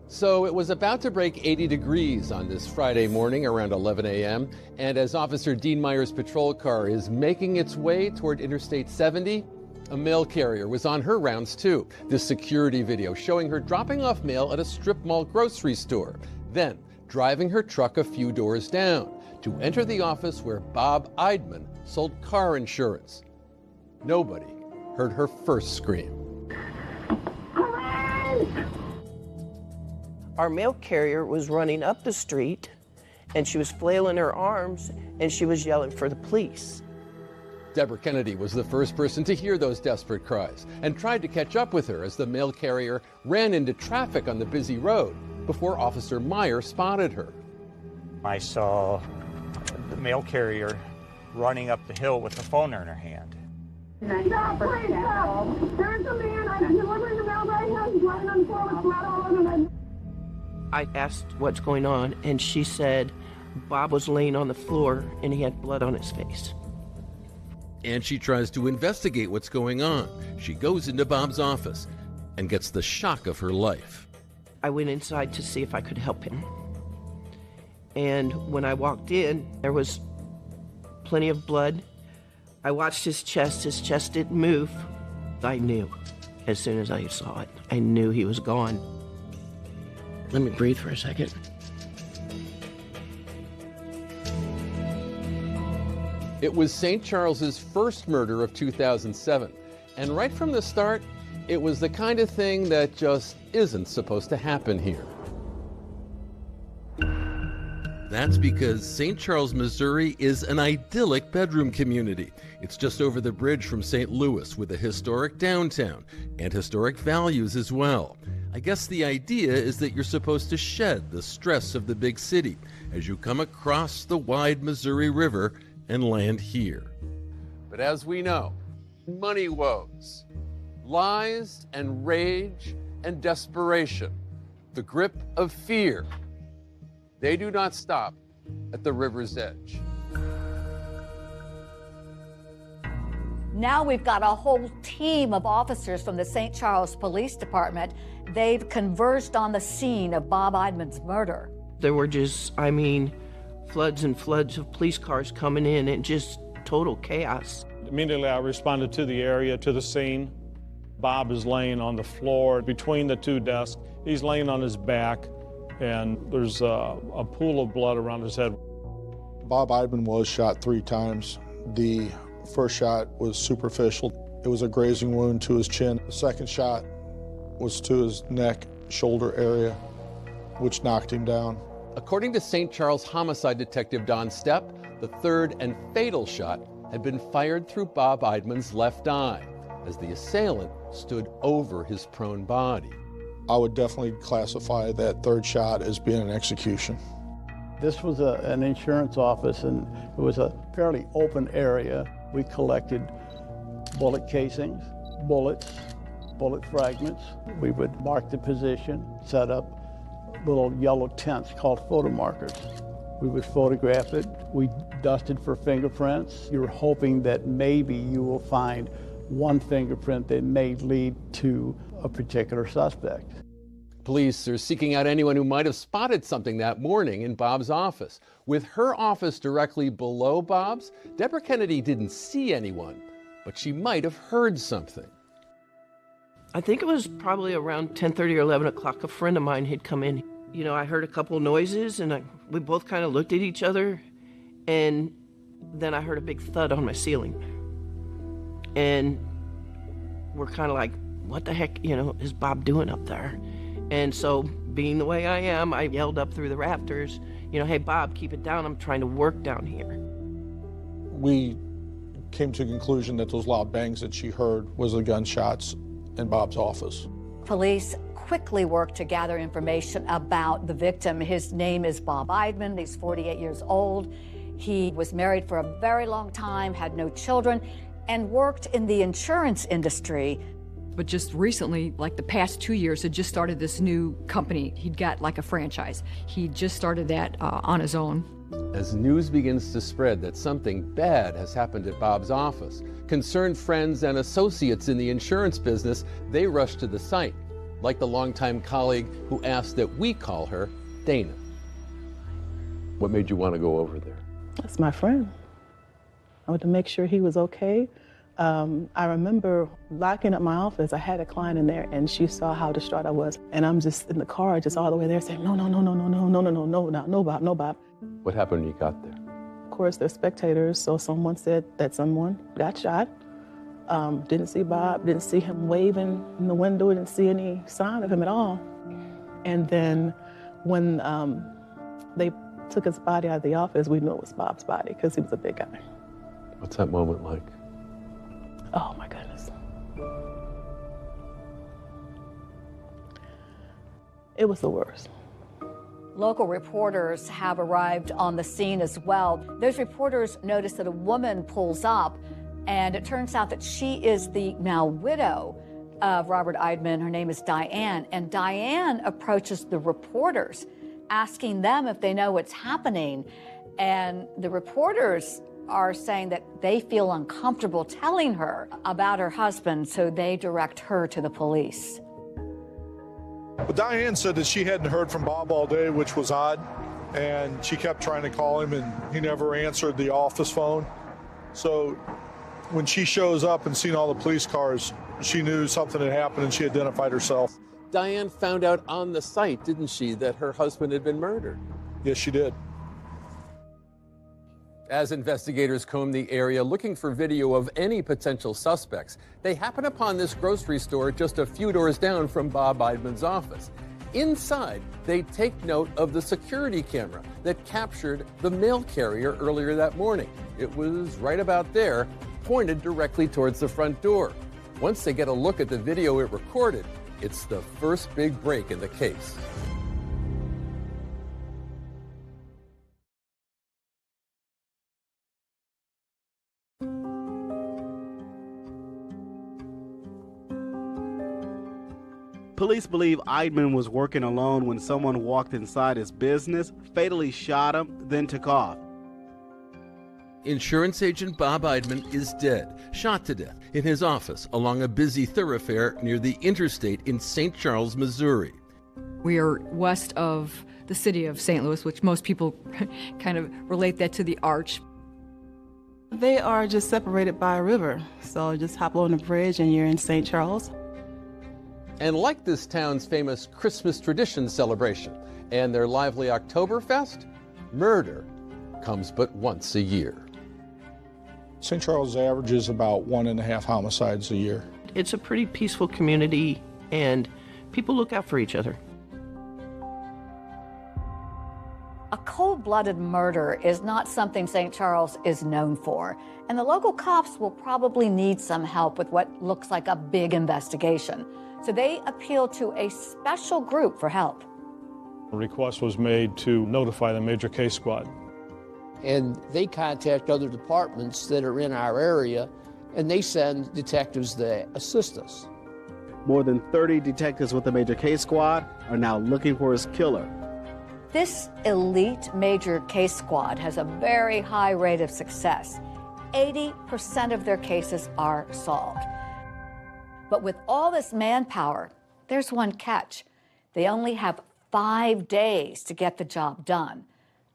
So it was about to break 80 degrees on this Friday morning around 11 a.m. And as Officer Dean Meyer's patrol car is making its way toward Interstate 70, a mail carrier was on her rounds too. This security video showing her dropping off mail at a strip mall grocery store, then driving her truck a few doors down to enter the office where Bob Eidman sold car insurance. Nobody heard her first scream. Our mail carrier was running up the street, and she was flailing her arms, and she was yelling for the police. Deborah Kennedy was the first person to hear those desperate cries and tried to catch up with her as the mail carrier ran into traffic on the busy road before Officer Meyer spotted her. I saw the mail carrier running up the hill with the phone in her hand. Stop, please, stop. There's a man. I'm delivering the mail right now. He's lying on the floor with blood all over him. I asked what's going on, and she said Bob was laying on the floor and he had blood on his face. And she tries to investigate what's going on. She goes into Bob's office and gets the shock of her life. I went inside to see if I could help him. And when I walked in, there was plenty of blood. I watched his chest didn't move. I knew as soon as I saw it. I knew he was gone. Let me breathe for a second. It was St. Charles's first murder of 2007. And right from the start, it was the kind of thing that just isn't supposed to happen here. That's because St. Charles, Missouri is an idyllic bedroom community. It's just over the bridge from St. Louis with a historic downtown and historic values as well. I guess the idea is that you're supposed to shed the stress of the big city as you come across the wide Missouri River and land here. But as we know, money woes, lies and rage and desperation, the grip of fear, they do not stop at the river's edge. Now we've got a whole team of officers from the St. Charles Police Department. They've converged on the scene of Bob Eidman's murder. There were just, floods and floods of police cars coming in and just total chaos. Immediately I responded to the area, to the scene. Bob is laying on the floor between the two desks. He's laying on his back, and there's a pool of blood around his head. Bob Eidman was shot 3 times. The first shot was superficial. It was a grazing wound to his chin. The second shot was to his neck, shoulder area, which knocked him down. According to St. Charles homicide detective Don Stepp, the third and fatal shot had been fired through Bob Eidman's left eye as the assailant stood over his prone body. I would definitely classify that third shot as being an execution. This was an insurance office, and it was a fairly open area. We collected bullet casings, bullets, bullet fragments. We would mark the position, set up little yellow tents called photo markers. We would photograph it. We dusted for fingerprints. You're hoping that maybe you will find one fingerprint that may lead to a particular suspect. Police are seeking out anyone who might have spotted something that morning in Bob's office. With her office directly below Bob's, Deborah Kennedy didn't see anyone, but she might have heard something. I think it was probably around 10:30 or 11 o'clock. A friend of mine had come in. You know, I heard a couple noises, and we both kind of looked at each other, and then I heard a big thud on my ceiling. And we're kind of like, what the heck, is Bob doing up there? And so, being the way I am, I yelled up through the rafters, hey, Bob, keep it down. I'm trying to work down here. We came to the conclusion that those loud bangs that she heard was the gunshots in Bob's office. Police quickly worked to gather information about the victim. His name is Bob Eidman. He's 48 years old. He was married for a very long time, had no children, and worked in the insurance industry. But just recently, like the past 2 years, had just started this new company. He'd got like a franchise. He just started that on his own. As news begins to spread that something bad has happened at Bob's office, concerned friends and associates in the insurance business, they rush to the site, like the longtime colleague who asked that we call her Dana. What made you want to go over there? That's my friend. I wanted to make sure he was okay. I remember locking up my office. I had a client in there, and she saw how distraught I was. And I'm just in the car, just all the way there, saying, no, Bob. What happened when you got there? Of course, they're spectators, so someone said that someone got shot. Didn't see Bob, didn't see him waving in the window, didn't see any sign of him at all. And then when they took his body out of the office, we knew it was Bob's body because he was a big guy. What's that moment like? Oh my goodness. It was the worst. Local reporters have arrived on the scene as well. Those reporters notice that a woman pulls up, and it turns out that she is the now widow of Robert Eidman. Her name is Diane, and Diane approaches the reporters, asking them if they know what's happening. And the reporters are saying that they feel uncomfortable telling her about her husband, so they direct her to the police. But Diane said that she hadn't heard from Bob all day, which was odd, and she kept trying to call him, and he never answered the office phone. So when she shows up and seen all the police cars, she knew something had happened, and she identified herself. Diane found out on the site, didn't she, that her husband had been murdered? Yes, she did. As investigators comb the area looking for video of any potential suspects, they happen upon this grocery store just a few doors down from Bob Eidman's office. Inside, they take note of the security camera that captured the mail carrier earlier that morning. It was right about there, pointed directly towards the front door. Once they get a look at the video it recorded, it's the first big break in the case. Police believe Eidman was working alone when someone walked inside his business, fatally shot him, then took off. Insurance agent Bob Eidman is dead, shot to death in his office along a busy thoroughfare near the interstate in St. Charles, Missouri. We are west of the city of St. Louis, which most people kind of relate that to the arch. They are just separated by a river, so just hop on the bridge and you're in St. Charles. And like this town's famous Christmas tradition celebration and their lively Oktoberfest, murder comes but once a year. St. Charles averages about 1.5 homicides a year. It's a pretty peaceful community, and people look out for each other. A cold-blooded murder is not something St. Charles is known for, and the local cops will probably need some help with what looks like a big investigation. So they appeal to a special group for help. A request was made to notify the Major Case Squad. And they contact other departments that are in our area, and they send detectives to assist us. More than 30 detectives with the Major Case Squad are now looking for his killer. This elite Major Case Squad has a very high rate of success. 80% of their cases are solved. But with all this manpower, there's one catch. They only have 5 days to get the job done.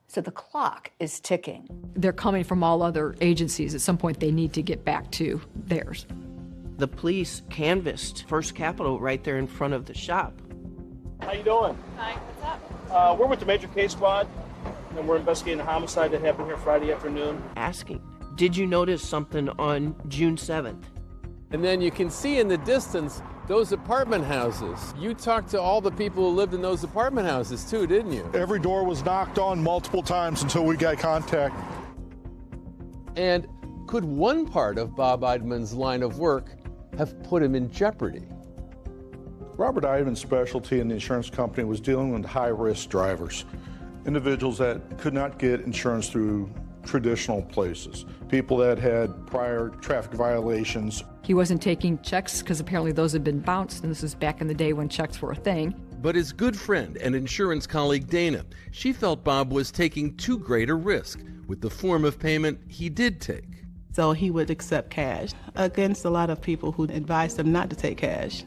So the clock is ticking. They're coming from all other agencies. At some point, they need to get back to theirs. The police canvassed First Capital right there in front of the shop. How you doing? Hi, what's up? We're with the Major Case Squad, and we're investigating a homicide that happened here Friday afternoon. Asking, did you notice something on June 7th? And then you can see in the distance those apartment houses. You talked to all the people who lived in those apartment houses too, didn't you? Every door was knocked on multiple times until we got contact. And could one part of Bob Eidman's line of work have put him in jeopardy? Robert Eidman's specialty in the insurance company was dealing with high-risk drivers, individuals that could not get insurance through traditional places, people that had prior traffic violations. He wasn't taking checks because apparently those had been bounced, and this is back in the day when checks were a thing. But his good friend and insurance colleague Dana, she felt Bob was taking too great a risk with the form of payment he did take. So he would accept cash against a lot of people who advised him not to take cash.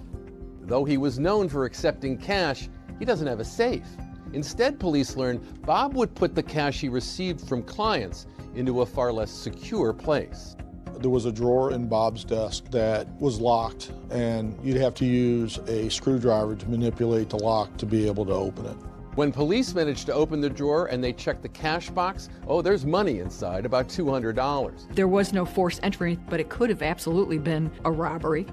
Though he was known for accepting cash, he doesn't have a safe. Instead, police learned Bob would put the cash he received from clients into a far less secure place. There was a drawer in Bob's desk that was locked, and you'd have to use a screwdriver to manipulate the lock to be able to open it. When police managed to open the drawer and they checked the cash box, oh, there's money inside, about $200. There was no forced entry, but it could have absolutely been a robbery.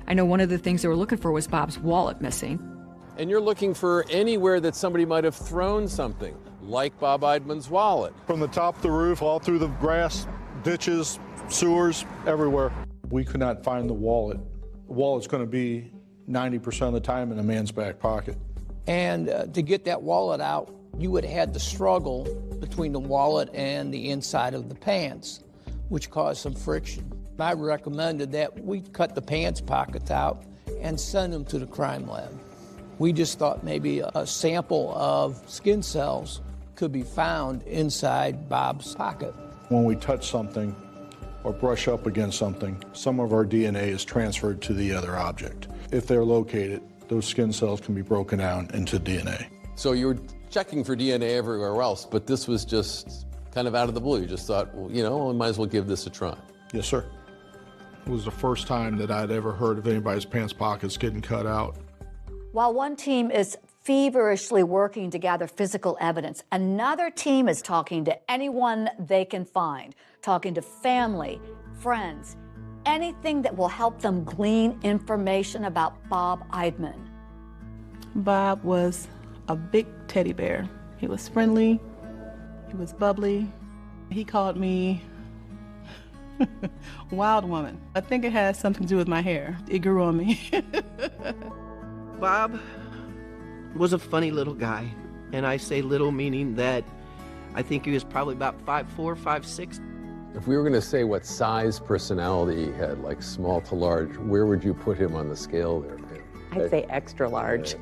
I know one of the things they were looking for was Bob's wallet missing. And you're looking for anywhere that somebody might have thrown something, like Bob Eidman's wallet. From the top of the roof, all through the grass, ditches, sewers, everywhere. We could not find the wallet. The wallet's going to be 90% of the time in a man's back pocket. And to get that wallet out, you would have had to struggle between the wallet and the inside of the pants, which caused some friction. I recommended that we cut the pants pockets out and send them to the crime lab. We just thought maybe a sample of skin cells could be found inside Bob's pocket. When we touch something or brush up against something, some of our DNA is transferred to the other object. If they're located, those skin cells can be broken down into DNA. So you were checking for DNA everywhere else, but this was just kind of out of the blue. You just thought, well, you know, we might as well give this a try. Yes, sir. It was the first time that I'd ever heard of anybody's pants pockets getting cut out. While one team is feverishly working to gather physical evidence, another team is talking to anyone they can find, talking to family, friends, anything that will help them glean information about Bob Eidman. Bob was a big teddy bear. He was friendly, he was bubbly. He called me wild woman. I think it has something to do with my hair. It grew on me. Bob was a funny little guy, and I say little meaning that I think he was probably about 5'4", 5'6". If we were going to say what size personality he had, like small to large, where would you put him on the scale there, Pam? I'd say extra large.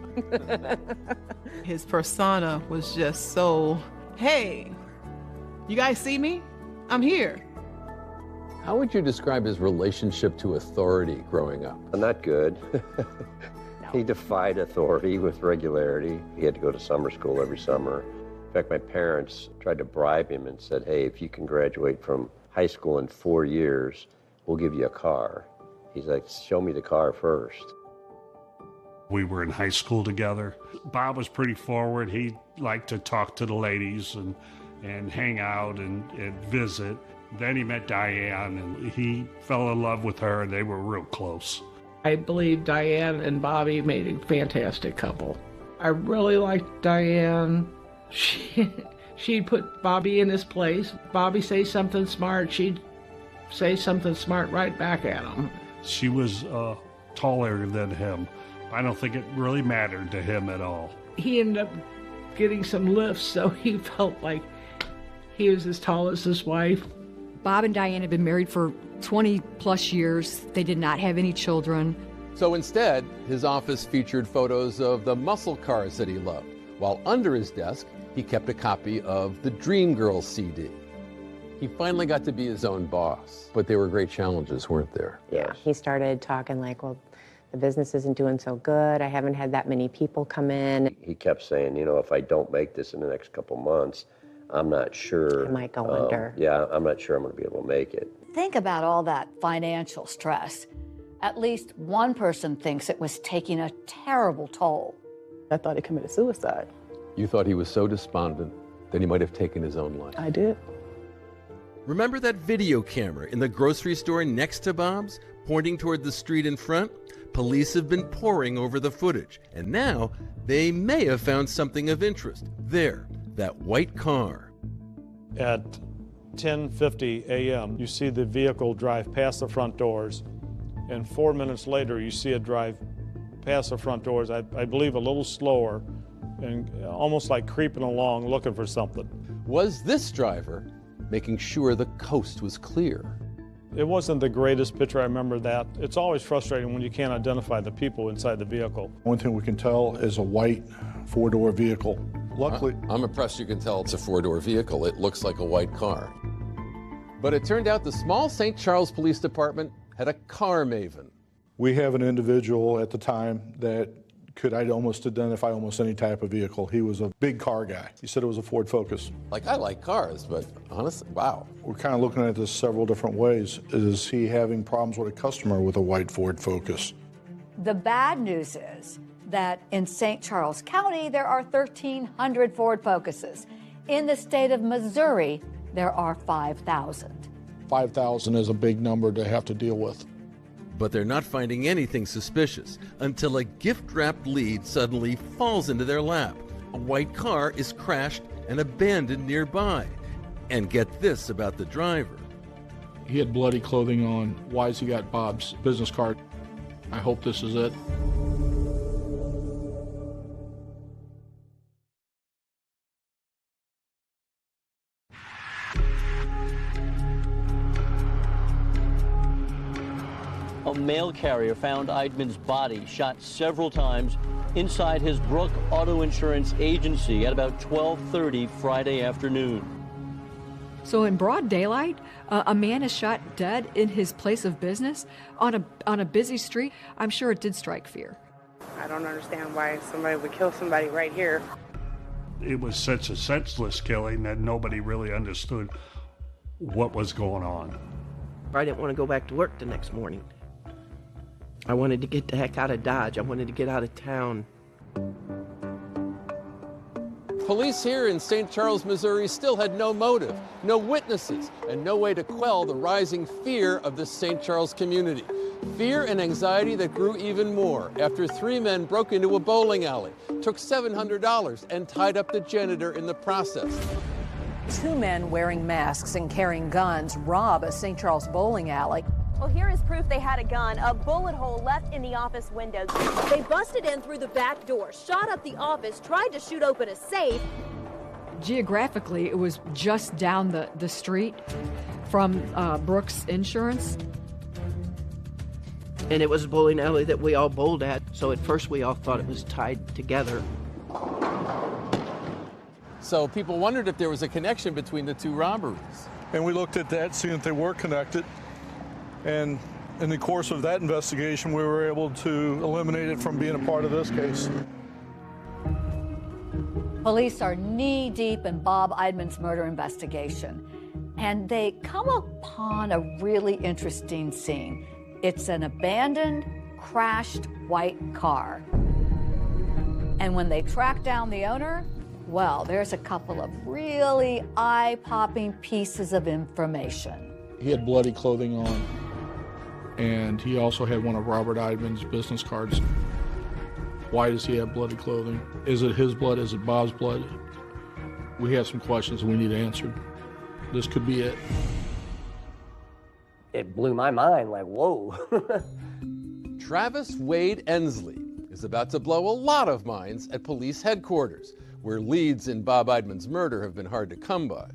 His persona was just so, hey, you guys see me? I'm here. How would you describe his relationship to authority growing up? Not good. He defied authority with regularity. He had to go to summer school every summer. In fact, my parents tried to bribe him and said, hey, if you can graduate from high school in 4 years, we'll give you a car. He's like, show me the car first. We were in high school together. Bob was pretty forward. He liked to talk to the ladies and hang out and visit. Then he met Diane, and he fell in love with her, and they were real close. I believe Diane and Bobby made a fantastic couple. I really liked Diane. She'd put Bobby in his place. Bobby say something smart, she'd say something smart right back at him. She was taller than him. I don't think it really mattered to him at all. He ended up getting some lifts, so he felt like he was as tall as his wife. Bob and Diane had been married for 20 plus years. They did not have any children. So instead, his office featured photos of the muscle cars that he loved, while under his desk, he kept a copy of the Dream Girls CD. He finally got to be his own boss, but there were great challenges, weren't there? Yeah, he started talking like, well, The business isn't doing so good. I haven't had that many people come in. He kept saying, you know, if I don't make this in the next couple months, I'm not sure. I might go under. Yeah, I'm not sure I'm going to be able to make it. Think about all that financial stress. At least one person thinks it was taking a terrible toll. I thought he committed suicide. You thought he was so despondent that he might have taken his own life. I did. Remember that video camera in the grocery store next to Bob's, pointing toward the street in front? Police have been poring over the footage, and now they may have found something of interest. There, that white car. At 10:50 a.m., you see the vehicle drive past the front doors, and 4 minutes later, you see it drive past the front doors, I believe a little slower, and almost like creeping along looking for something. Was this driver making sure the coast was clear? It wasn't the greatest picture, I remember that. It's always frustrating when you can't identify the people inside the vehicle. One thing we can tell is a white four-door vehicle. Luckily, I'm impressed you can tell it's a four-door vehicle. It looks like a white car. But it turned out the small St. Charles Police Department had a car maven. we have an individual at the time that could almost identify almost any type of vehicle. He was a big car guy. He said it was a Ford Focus. Like, I like cars, but honestly, wow. We're kind of looking at this several different ways. Is he having problems with a customer with a white Ford Focus? The bad news is that in St. Charles County, there are 1,300 Ford Focuses. In the state of Missouri, there are 5,000. 5,000 is a big number to have to deal with. But they're not finding anything suspicious until a gift-wrapped lead suddenly falls into their lap. A white car is crashed and abandoned nearby. And get this about the driver. He had bloody clothing on. Why has he got Bob's business card? I hope this is it. A mail carrier found Eidman's body shot several times inside his Brook Auto Insurance agency at about 12:30 Friday afternoon. So in broad daylight, a man is shot dead in his place of business on a busy street. I'm sure it did strike fear. I don't understand why somebody would kill somebody right here. It was such a senseless killing that nobody really understood what was going on. I didn't want to go back to work the next morning. I wanted to get the heck out of Dodge. I wanted to get out of town. Police here in St. Charles, Missouri still had no motive, no witnesses, and no way to quell the rising fear of the St. Charles community. Fear and anxiety that grew even more after 3 men broke into a bowling alley, took $700, and tied up the janitor in the process. 2 men wearing masks and carrying guns rob a St. Charles bowling alley. Well, here is proof they had a gun, a bullet hole left in the office window. They busted in through the back door, shot up the office, tried to shoot open a safe. Geographically, it was just down the street from Brooks Insurance. And it was a bowling alley that we all bowled at, so at first we all thought it was tied together. So people wondered if there was a connection between the 2 robberies. And we looked at that, seeing if they were connected. And in the course of that investigation, we were able to eliminate it from being a part of this case. Police are knee-deep in Bob Eidman's murder investigation, and they come upon a really interesting scene. It's an abandoned, crashed white car. And when they track down the owner, well, there's a couple of really eye-popping pieces of information. He had bloody clothing on, and he also had one of Robert Eidman's business cards. Why does he have bloody clothing? Is it his blood? Is it Bob's blood? We have some questions we need answered. This could be it. It blew my mind, like, whoa. Travis Wade Ensley is about to blow a lot of minds at police headquarters, where leads in Bob Eidman's murder have been hard to come by.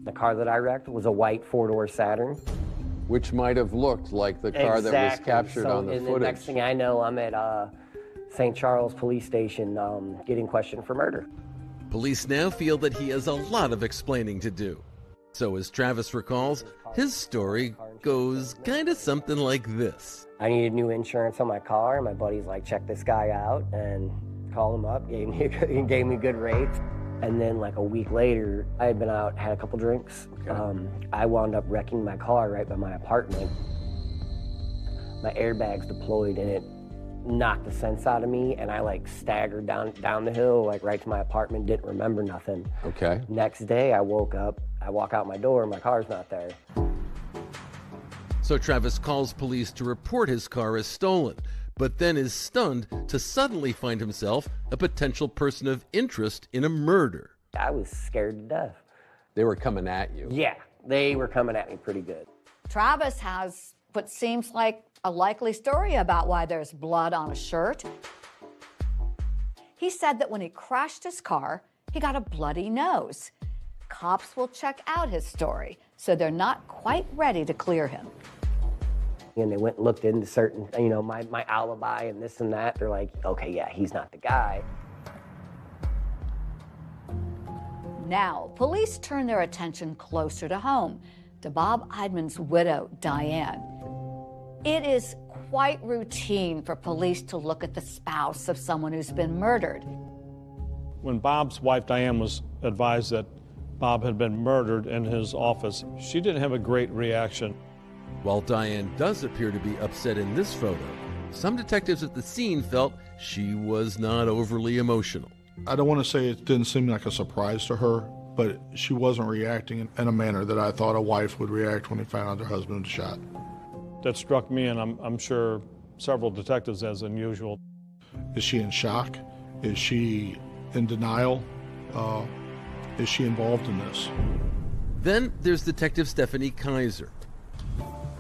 The car that I wrecked was a white 4-door Saturn. Which might have looked like the car that was captured on the footage. The next thing I know, I'm at St. Charles Police Station getting questioned for murder. Police now feel that he has a lot of explaining to do. So as Travis recalls, his story goes kind of something like this. I needed new insurance on my car, and my buddy's like, check this guy out, and called him up, gave me good rates. And then like a week later, I had been out, had a couple drinks. Okay. I wound up wrecking my car right by my apartment. My airbags deployed, and it knocked the sense out of me, and I like staggered down the hill, like right to my apartment, didn't remember nothing. Okay. Next day, I woke up, I walk out my door, my car's not there. So Travis calls police to report his car as stolen, but then is stunned to suddenly find himself a potential person of interest in a murder. I was scared to death. They were coming at you. Yeah, they were coming at me pretty good. Travis has what seems like a likely story about why there's blood on a shirt. He said that when he crashed his car, he got a bloody nose. Cops will check out his story, so they're not quite ready to clear him. And they went and looked into certain, my alibi and this and that. They're like, okay, yeah, he's not the guy. Now, police turn their attention closer to home, to Bob Eidman's widow, Diane. It is quite routine for police to look at the spouse of someone who's been murdered. When Bob's wife, Diane, was advised that Bob had been murdered in his office, she didn't have a great reaction. While Diane does appear to be upset in this photo, some detectives at the scene felt she was not overly emotional. I don't want to say it didn't seem like a surprise to her, but she wasn't reacting in a manner that I thought a wife would react when they found out their husband was shot. That struck me, and I'm sure several detectives, as unusual. Is she in shock? Is she in denial? Is she involved in this? Then there's Detective Stephanie Kaiser.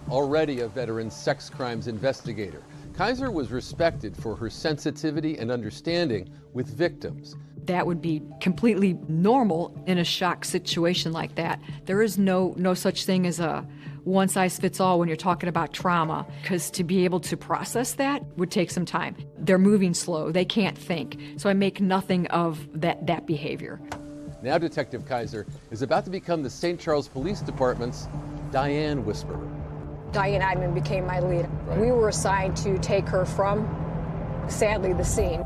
Already a veteran sex crimes investigator, Kaiser was respected for her sensitivity and understanding with victims. That would be completely normal in a shock situation like that. There is no such thing as a one-size-fits-all when you're talking about trauma, because to be able to process that would take some time. They're moving slow, they can't think, so I make nothing of that behavior. Now Detective Kaiser is about to become the St. Charles Police Department's Diane Whisperer. Diane Eidman became my lead. Right. We were assigned to take her from, sadly, the scene.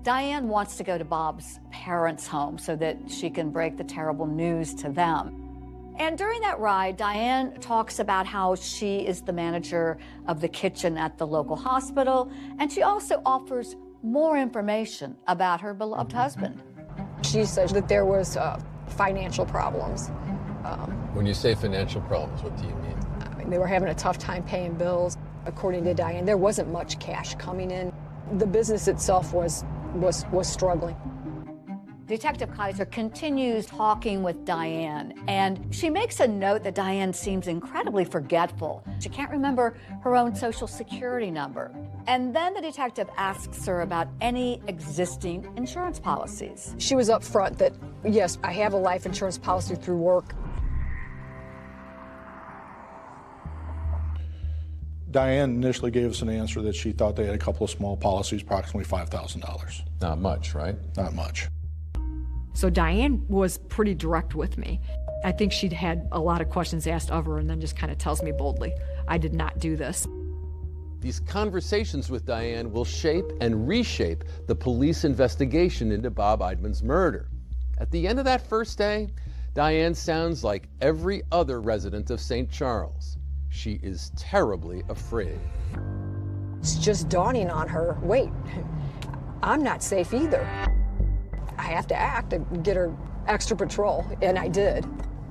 Diane wants to go to Bob's parents' home so that she can break the terrible news to them. And during that ride, Diane talks about how she is the manager of the kitchen at the local hospital, and she also offers more information about her beloved husband. She said that there was financial problems. When you say financial problems, what do you mean? I mean, they were having a tough time paying bills. According to Diane, there wasn't much cash coming in. The business itself was struggling. Detective Kaiser continues talking with Diane, and she makes a note that Diane seems incredibly forgetful. She can't remember her own Social Security number. And then the detective asks her about any existing insurance policies. She was upfront that, yes, I have a life insurance policy through work. Diane initially gave us an answer that she thought they had a couple of small policies, approximately $5,000. Not much, right? Not much. So Diane was pretty direct with me. I think she'd had a lot of questions asked of her and then just kind of tells me boldly, I did not do this. These conversations with Diane will shape and reshape the police investigation into Bob Eidman's murder. At the end of that first day, Diane sounds like every other resident of St. Charles. She is terribly afraid. It's just dawning on her, wait, I'm not safe either. I have to act and get her extra patrol, and I did.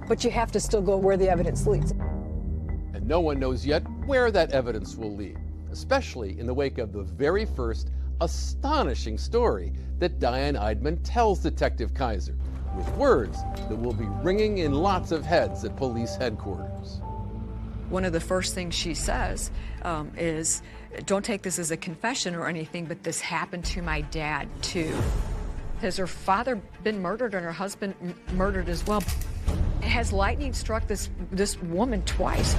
But you have to still go where the evidence leads. And no one knows yet where that evidence will lead, especially in the wake of the very first astonishing story that Diane Eidman tells Detective Kaiser, with words that will be ringing in lots of heads at police headquarters. One of the first things she says is, don't take this as a confession or anything, but this happened to my dad too. Has her father been murdered and her husband murdered as well? Has lightning struck this woman twice?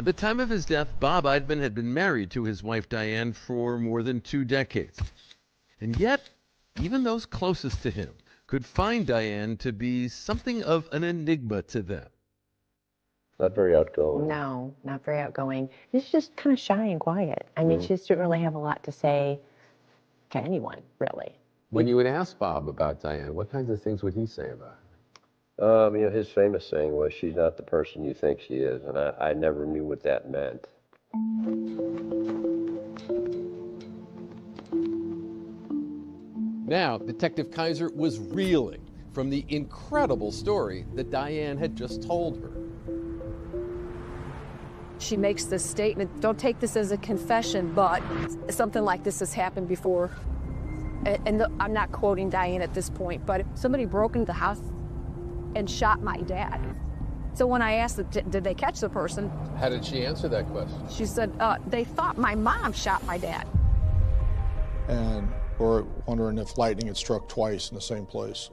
At the time of his death, Bob Eidman had been married to his wife Diane for more than 2 decades. And yet, even those closest to him could find Diane to be something of an enigma to them. Not very outgoing. No, not very outgoing. She's just kind of shy and quiet. I mean, she just didn't really have a lot to say to anyone, really. When you would ask Bob about Diane, what kinds of things would he say about her? His famous saying was, "She's not the person you think she is," and I never knew what that meant. Now, Detective Kaiser was reeling from the incredible story that Diane had just told her. She makes this statement, don't take this as a confession, but something like this has happened before. And I'm not quoting Diane at this point, but somebody broke into the house and shot my dad. So when I asked, did they catch the person? How did she answer that question? She said, they thought my mom shot my dad. And we're wondering if lightning had struck twice in the same place.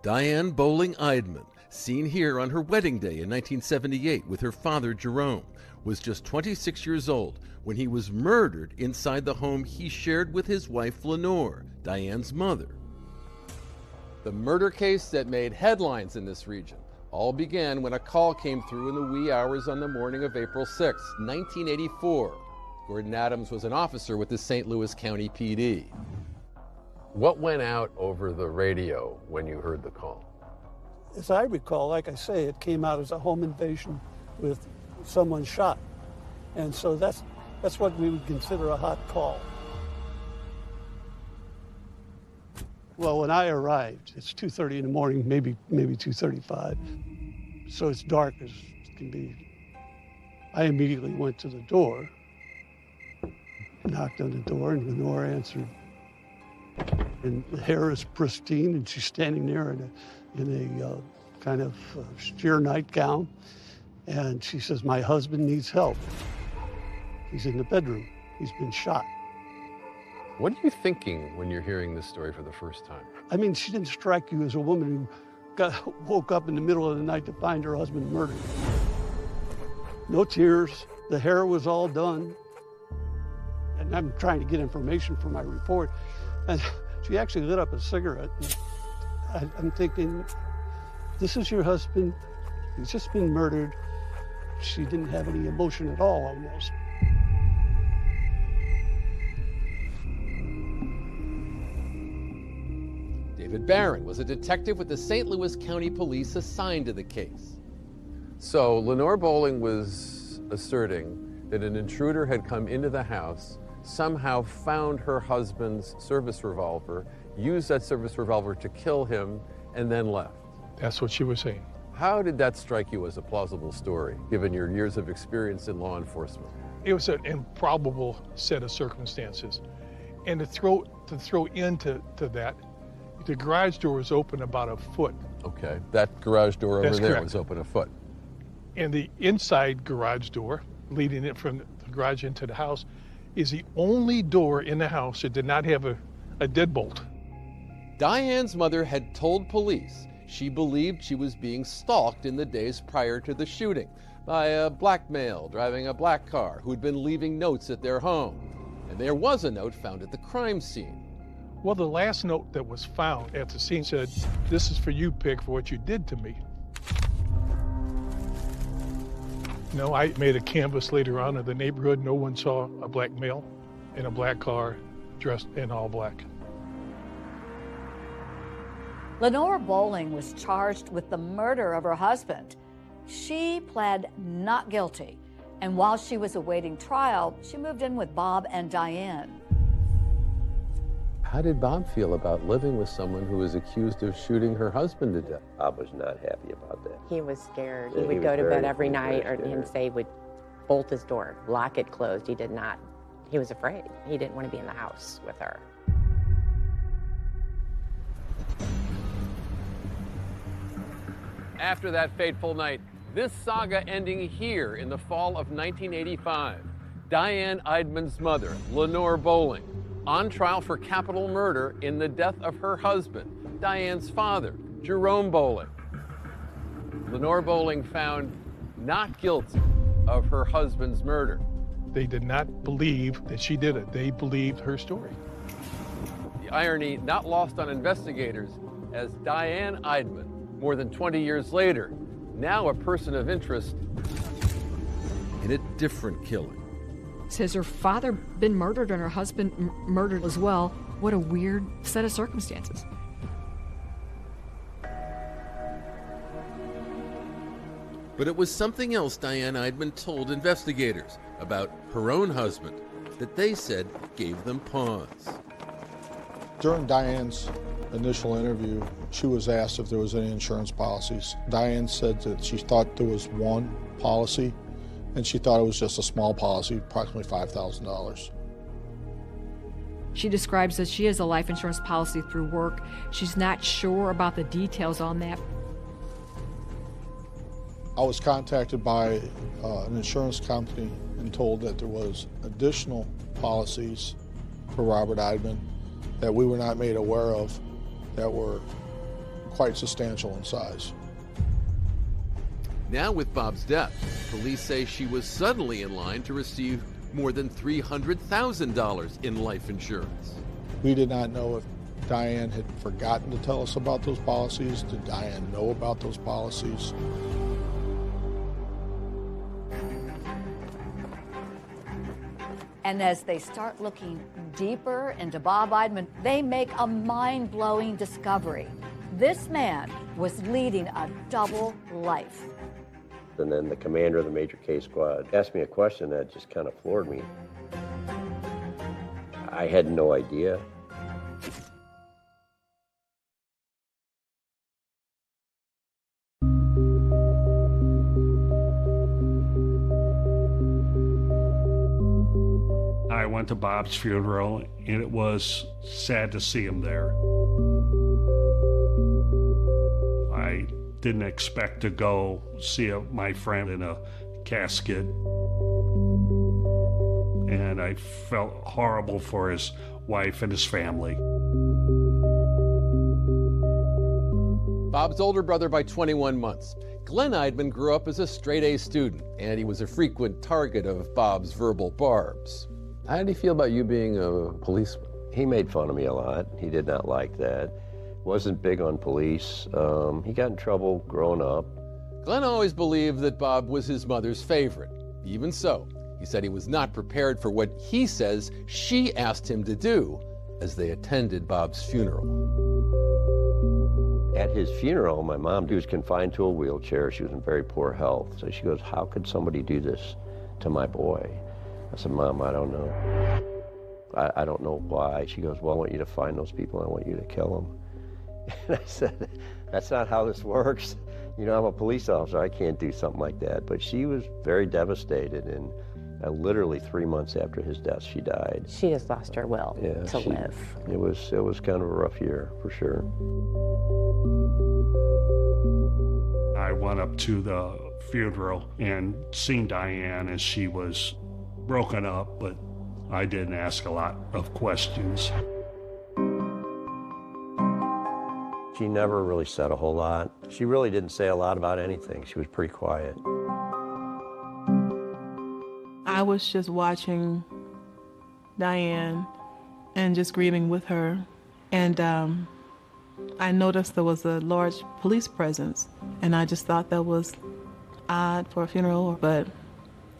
Diane Bowling Eidman, seen here on her wedding day in 1978 with her father Jerome, was just 26 years old when he was murdered inside the home he shared with his wife Lenore, Diane's mother. The murder case that made headlines in this region all began when a call came through in the wee hours on the morning of April 6, 1984. Gordon Adams was an officer with the St. Louis County PD. What went out over the radio when you heard the call? As I recall, like I say, it came out as a home invasion with someone shot. And so that's what we would consider a hot call. Well, when I arrived, it's 2:30 in the morning, maybe 2:35. So it's dark as can be. I immediately went to the door, knocked on the door, and Lenore answered. And the hair is pristine, and she's standing there in a kind of sheer nightgown. And she says, "My husband needs help. He's in the bedroom. He's been shot." What are you thinking when you're hearing this story for the first time? I mean, she didn't strike you as a woman who woke up in the middle of the night to find her husband murdered. No tears. The hair was all done. And I'm trying to get information for my report. And she actually lit up a cigarette. And I'm thinking, this is your husband. He's just been murdered. She didn't have any emotion at all, almost. David Barron was a detective with the St. Louis County Police assigned to the case. So Lenore Bowling was asserting that an intruder had come into the house, somehow found her husband's service revolver, used that service revolver to kill him, and then left. That's what she was saying. How did that strike you as a plausible story, given your years of experience in law enforcement? It was an improbable set of circumstances. And to throw into that, the garage door was open about a foot. Okay, that garage door over there was open a foot. And the inside garage door, leading it from the garage into the house, is the only door in the house that did not have a deadbolt. Diane's mother had told police she believed she was being stalked in the days prior to the shooting by a black male driving a black car who'd been leaving notes at their home. And there was a note found at the crime scene. Well, the last note that was found at the scene said, "This is for you, pig, for what you did to me." No, I made a canvass later on in the neighborhood. No one saw a black male in a black car dressed in all black. Lenore Bowling was charged with the murder of her husband. She pled not guilty, and while she was awaiting trial, she moved in with Bob and Diane. How did Bob feel about living with someone who was accused of shooting her husband to death? Bob was not happy about that. He was scared. Yeah, He would go to bed every night and say he would bolt his door, lock it closed. He did not. He was afraid. He didn't want to be in the house with her. After that fateful night, this saga ending here in the fall of 1985. Diane Eidman's mother, Lenore Bowling, on trial for capital murder in the death of her husband, Diane's father, Jerome Bowling. Lenore Bowling found not guilty of her husband's murder. They did not believe that she did it. They believed her story. The irony not lost on investigators as Diane Eidman, more than 20 years later, now a person of interest in a different killing. Has her father been murdered and her husband murdered as well? What a weird set of circumstances. But it was something else Diane Eidman told investigators about her own husband that they said gave them pause. During Diane's initial interview, she was asked if there was any insurance policies. Diane said that she thought there was one policy, and she thought it was just a small policy, approximately $5,000. She describes that she has a life insurance policy through work. She's not sure about the details on that. I was contacted by an insurance company and told that there was additional policies for Robert Eidman that we were not made aware of that were quite substantial in size. Now with Bob's death, police say she was suddenly in line to receive more than $300,000 in life insurance. We did not know if Diane had forgotten to tell us about those policies. Did Diane know about those policies? And as they start looking deeper into Bob Eidman, they make a mind-blowing discovery. This man was leading a double life. And then the commander of the Major K Squad asked me a question that just kind of floored me. I had no idea. I went to Bob's funeral, and it was sad to see him there. I didn't expect to go see my friend in a casket, and I felt horrible for his wife and his family. Bob's older brother by 21 months. Glenn Eidman grew up as a straight-A student, and he was a frequent target of Bob's verbal barbs. How did he feel about you being a policeman? He made fun of me a lot. He did not like that. Wasn't big on police. He got in trouble growing up. Glenn always believed that Bob was his mother's favorite. Even so, he said he was not prepared for what he says she asked him to do as they attended Bob's funeral. At his funeral, my mom was confined to a wheelchair. She was in very poor health. So she goes, "How could somebody do this to my boy?" I said, "Mom, I don't know. I don't know why." She goes, "Well, I want you to find those people. I want you to kill them." And I said, "That's not how this works. You know, I'm a police officer. I can't do something like that." But she was very devastated, and literally 3 months after his death, she died. She just lost her will to live. It was kind of a rough year, for sure. I went up to the funeral and seen Diane, and she was broken up, but I didn't ask a lot of questions. She never really said a whole lot. She really didn't say a lot about anything. She was pretty quiet. I was just watching Diane and just grieving with her. And I noticed there was a large police presence, and I just thought that was odd for a funeral. But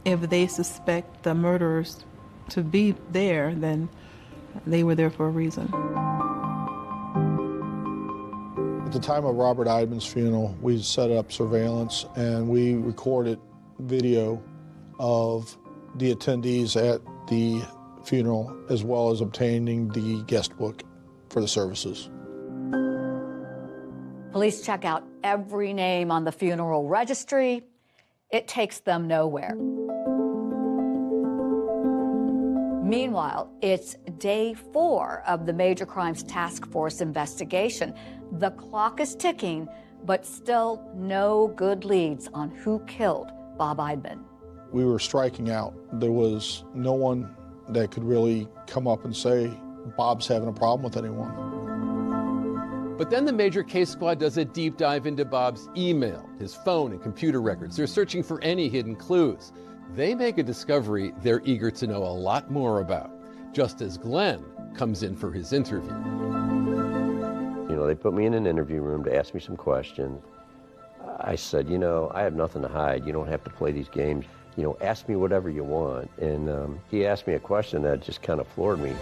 if they suspect the murderers to be there, then they were there for a reason. At the time of Robert Eidman's funeral, we set up surveillance and we recorded video of the attendees at the funeral, as well as obtaining the guest book for the services. Police check out every name on the funeral registry. It takes them nowhere. Meanwhile, it's day 4 of the Major Crimes Task Force investigation. The clock is ticking, but still no good leads on who killed Bob Eidman. We were striking out. There was no one that could really come up and say, Bob's having a problem with anyone. But then the Major Case Squad does a deep dive into Bob's email, his phone and computer records. They're searching for any hidden clues. They make a discovery they're eager to know a lot more about, just as Glenn comes in for his interview. You know, they put me in an interview room to ask me some questions. I said, you know, I have nothing to hide. You don't have to play these games. You know, ask me whatever you want. And he asked me a question that just kind of floored me.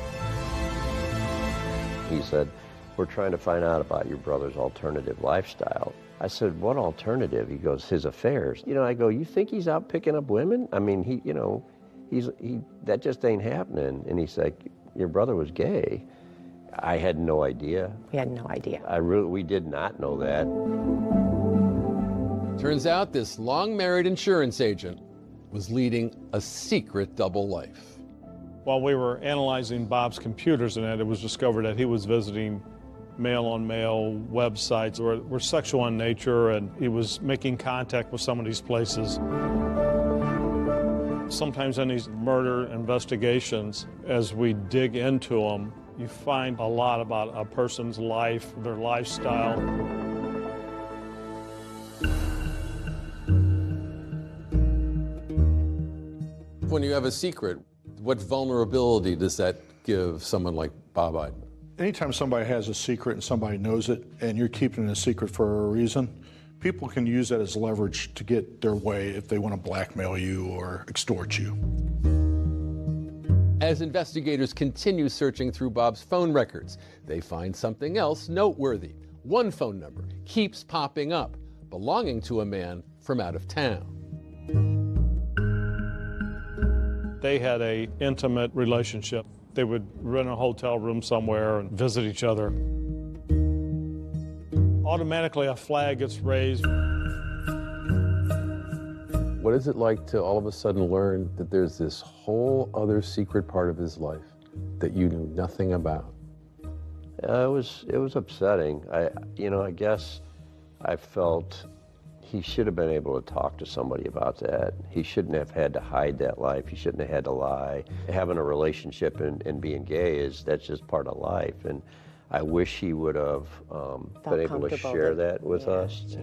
He said, we're trying to find out about your brother's alternative lifestyle. I said, what alternative? He goes, his affairs. You know, I go, you think he's out picking up women? I mean, he, you know, that just ain't happening. And he's like, your brother was gay. I had no idea. We had no idea. We did not know that. Turns out this long-married insurance agent was leading a secret double life. While we were analyzing Bob's computers and it was discovered that he was visiting male-on-male websites were sexual in nature, and he was making contact with some of these places. Sometimes in these murder investigations, as we dig into them, you find a lot about a person's life, their lifestyle. When you have a secret, what vulnerability does that give someone like Bob Eidman? Anytime somebody has a secret and somebody knows it, and you're keeping it a secret for a reason, people can use that as leverage to get their way if they want to blackmail you or extort you. As investigators continue searching through Bob's phone records, they find something else noteworthy. One phone number keeps popping up, belonging to a man from out of town. They had an intimate relationship. They would rent a hotel room somewhere and visit each other. Automatically, a flag gets raised. What is it like to all of a sudden learn that there's this whole other secret part of his life that you knew nothing about? It was upsetting. I guess I felt he should have been able to talk to somebody about that. He shouldn't have had to hide that life. He shouldn't have had to lie. Having a relationship and being gay that's just part of life. And I wish he would have been able to share that with us.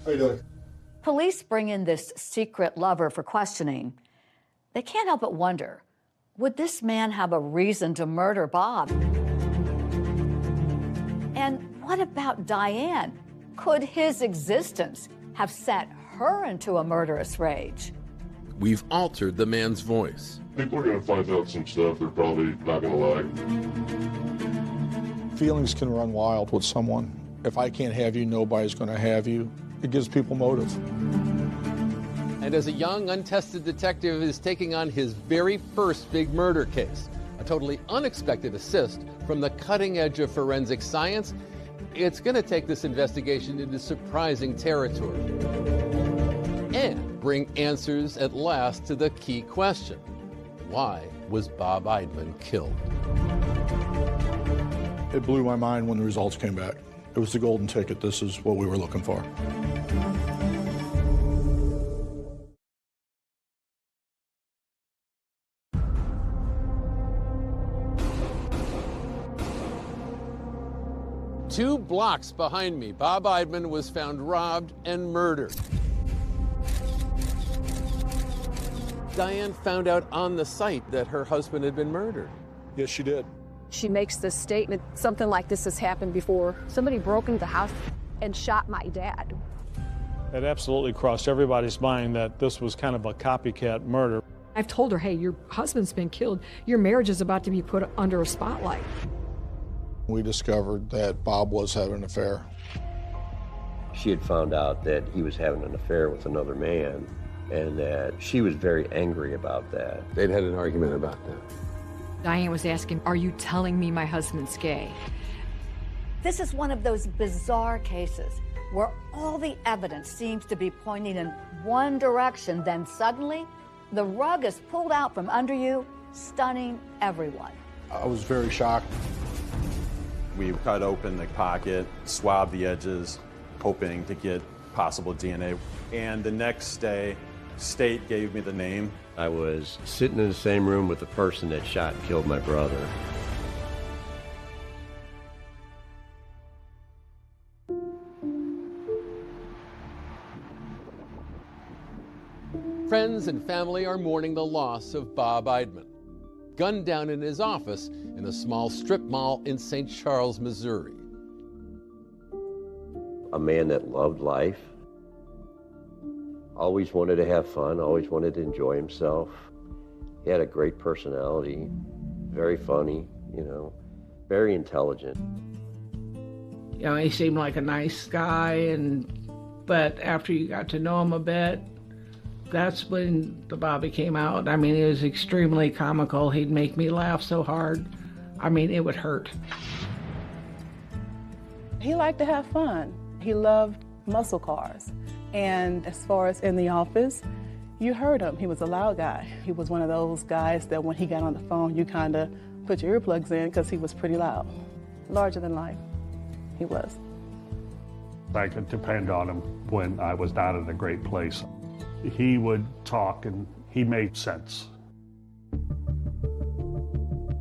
How you doing? Police bring in this secret lover for questioning. They can't help but wonder, would this man have a reason to murder Bob? And what about Diane? Could his existence have set her into a murderous rage? We've altered the man's voice. People are going to find out some stuff they're probably not going to like. Feelings can run wild with someone. If I can't have you, nobody's going to have you. It gives people motive. And as a young, untested detective is taking on his very first big murder case, a totally unexpected assist from the cutting edge of forensic science, it's going to take this investigation into surprising territory and bring answers at last to the key question: why was Bob Eidman killed? It blew my mind when the results came back. It was the golden ticket. This is what we were looking for. Two blocks behind me, Bob Eidman was found robbed and murdered. Diane found out on the site that her husband had been murdered. Yes, she did. She makes this statement, something like this has happened before. Somebody broke into the house and shot my dad. It absolutely crossed everybody's mind that this was kind of a copycat murder. I've told her, hey, your husband's been killed. Your marriage is about to be put under a spotlight. We discovered that Bob was having an affair. She had found out that he was having an affair with another man, and that she was very angry about that. They'd had an argument about that. Diane was asking, are you telling me my husband's gay? This is one of those bizarre cases where all the evidence seems to be pointing in one direction, then suddenly the rug is pulled out from under you, stunning everyone. I was very shocked. We cut open the pocket, swabbed the edges, hoping to get possible DNA. And the next day, State gave me the name. I was sitting in the same room with the person that shot and killed my brother. Friends and family are mourning the loss of Bob Eidman, gunned down in his office in a small strip mall in St. Charles, Missouri. A man that loved life, always wanted to have fun, always wanted to enjoy himself. He had a great personality, very funny, very intelligent. He seemed like a nice guy, but after you got to know him a bit, that's when the Bobby came out. He was extremely comical. He'd make me laugh so hard. It would hurt. He liked to have fun. He loved muscle cars. And as far as in the office, you heard him. He was a loud guy. He was one of those guys that when he got on the phone, you kind of put your earplugs in because he was pretty loud. Larger than life, he was. I could depend on him when I was not in a great place. He would talk and he made sense.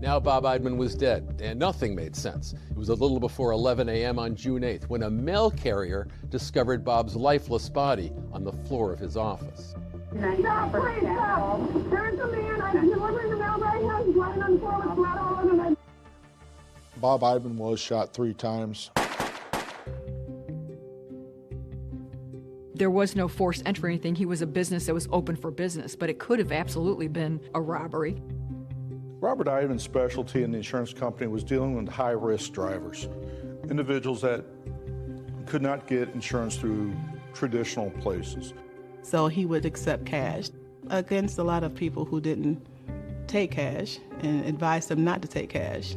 Now Bob Eidman was dead, and nothing made sense. It was a little before 11 a.m. on June 8th when a mail carrier discovered Bob's lifeless body on the floor of his office. No, please, no. There's a man. I'm delivering the mail right now. He's lying on the floor with blood all over him. Bob Eidman was shot 3 times. There was no forced entry or anything. He was a business that was open for business, but it could have absolutely been a robbery. Robert Eidman's specialty in the insurance company was dealing with high-risk drivers, individuals that could not get insurance through traditional places. So he would accept cash against a lot of people who didn't take cash and advised them not to take cash.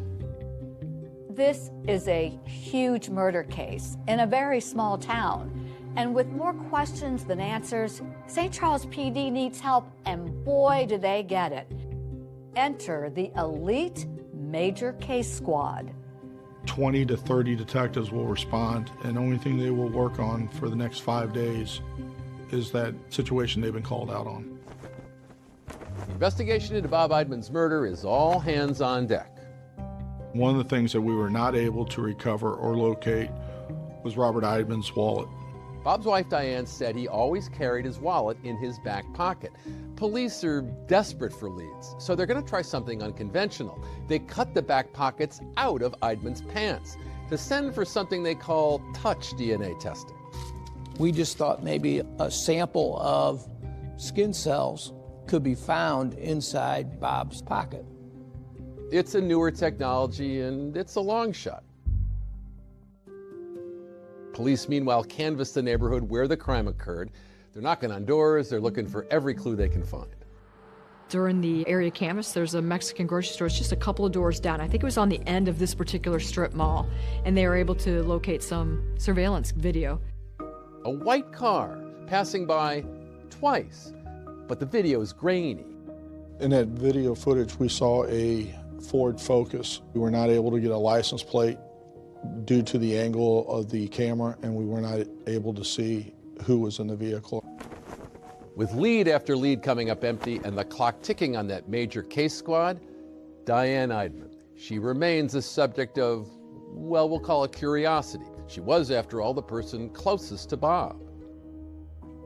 This is a huge murder case in a very small town. And with more questions than answers, St. Charles PD needs help, and boy, do they get it. Enter the elite Major Case Squad. 20 to 30 detectives will respond, and the only thing they will work on for the next 5 days is that situation they've been called out on. The investigation into Bob Eidman's murder is all hands on deck. One of the things that we were not able to recover or locate was Robert Eidman's wallet. Bob's wife Diane said he always carried his wallet in his back pocket. Police are desperate for leads, so they're going to try something unconventional. They cut the back pockets out of Eidman's pants to send for something they call touch DNA testing. We just thought maybe a sample of skin cells could be found inside Bob's pocket. It's a newer technology and it's a long shot. Police, meanwhile, canvassed the neighborhood where the crime occurred. They're knocking on doors, they're looking for every clue they can find. During the area canvass, there's a Mexican grocery store. It's just a couple of doors down. I think it was on the end of this particular strip mall, and they were able to locate some surveillance video. A white car passing by twice, but the video is grainy. In that video footage, we saw a Ford Focus. We were not able to get a license plate due to the angle of the camera, and we were not able to see who was in the vehicle. With lead after lead coming up empty and the clock ticking on that Major Case Squad, Diane Eidman. She remains a subject of, well, we'll call it curiosity. She was, after all, the person closest to Bob.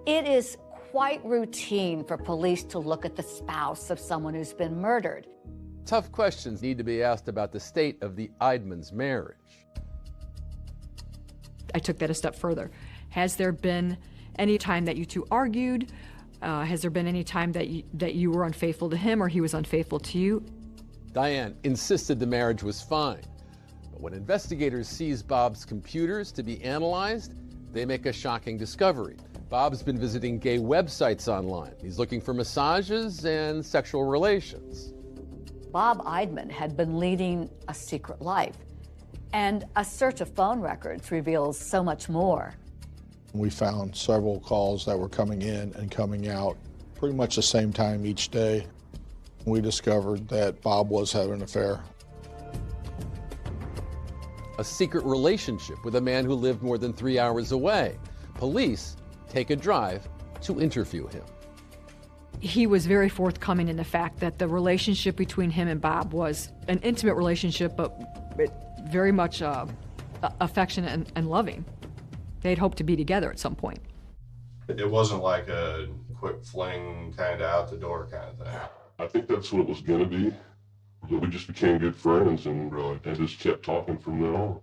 It is quite routine for police to look at the spouse of someone who's been murdered. Tough questions need to be asked about the state of the Eidman's marriage. I took that a step further. Has there been any time that you two argued? Has there been any time that you were unfaithful to him or he was unfaithful to you? Diane insisted the marriage was fine. But when investigators seize Bob's computers to be analyzed, they make a shocking discovery. Bob's been visiting gay websites online. He's looking for massages and sexual relations. Bob Eidman had been leading a secret life, and a search of phone records reveals so much more. We found several calls that were coming in and coming out pretty much the same time each day. We discovered that Bob was having an affair. A secret relationship with a man who lived more than 3 hours away. Police take a drive to interview him. He was very forthcoming in the fact that the relationship between him and Bob was an intimate relationship, but very much affectionate and loving. They'd hoped to be together at some point. It wasn't like a quick fling, kind of out the door kind of thing. I think that's what it was going to be. But we just became good friends and just kept talking from then on.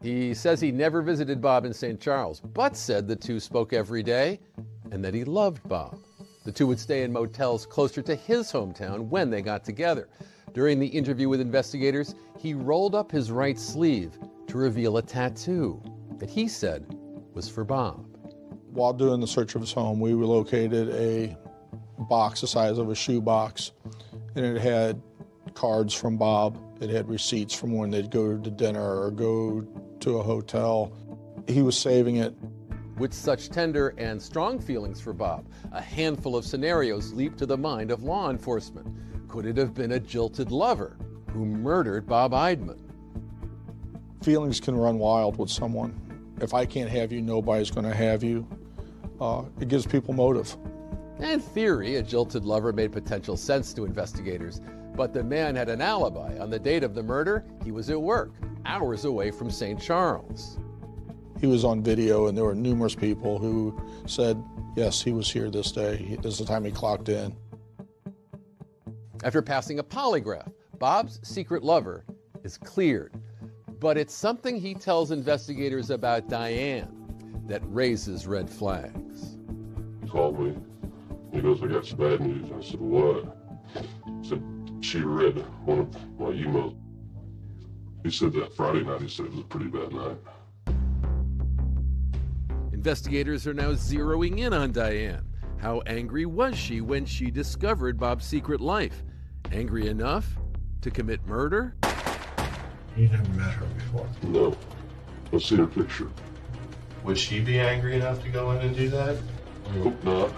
He says he never visited Bob in St. Charles, but said the two spoke every day and that he loved Bob. The two would stay in motels closer to his hometown when they got together. During the interview with investigators, he rolled up his right sleeve to reveal a tattoo that he said was for Bob. While doing the search of his home, we located a box the size of a shoebox, and it had cards from Bob. It had receipts from when they'd go to dinner or go to a hotel. He was saving it. With such tender and strong feelings for Bob, a handful of scenarios leaped to the mind of law enforcement. Could it have been a jilted lover who murdered Bob Eidman? Feelings can run wild with someone. If I can't have you, nobody's going to have you. It gives people motive. In theory, a jilted lover made potential sense to investigators, but the man had an alibi. On the date of the murder, he was at work, hours away from St. Charles. He was on video, and there were numerous people who said, yes, he was here this day. This is the time he clocked in. After passing a polygraph, Bob's secret lover is cleared. But it's something he tells investigators about Diane that raises red flags. He called me. He goes, I got some bad news. I said, what? He said, she read one of my emails. He said that Friday night, he said it was a pretty bad night. Investigators are now zeroing in on Diane. How angry was she when she discovered Bob's secret life? Angry enough to commit murder? You never met her before? No. I've seen her picture. Would she be angry enough to go in and do that? I hope not.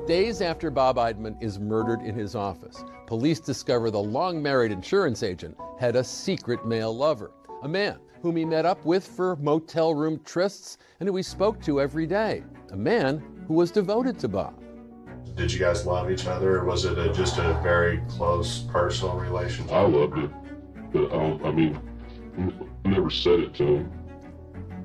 Days after Bob Eidman is murdered in his office, police discover the long-married insurance agent had a secret male lover, a man whom he met up with for motel room trysts and who he spoke to every day, a man who was devoted to Bob. Did you guys love each other, or was it just a very close personal relationship? I loved it, but I never said it to him.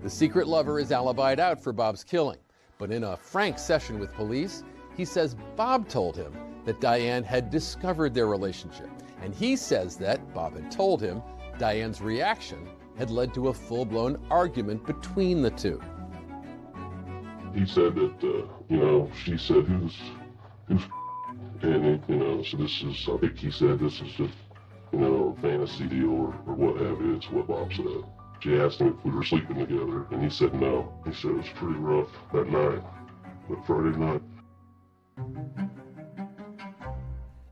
The secret lover is alibied out for Bob's killing, but in a frank session with police, he says Bob told him that Diane had discovered their relationship, and he says that Bob had told him Diane's reaction had led to a full-blown argument between the two. He said that, she said, who's, and, so this is, I think he said this is just, a fantasy deal or what have you. It's what Bob said. She asked him if we were sleeping together, and he said no. He said it was pretty rough that night, but Friday night.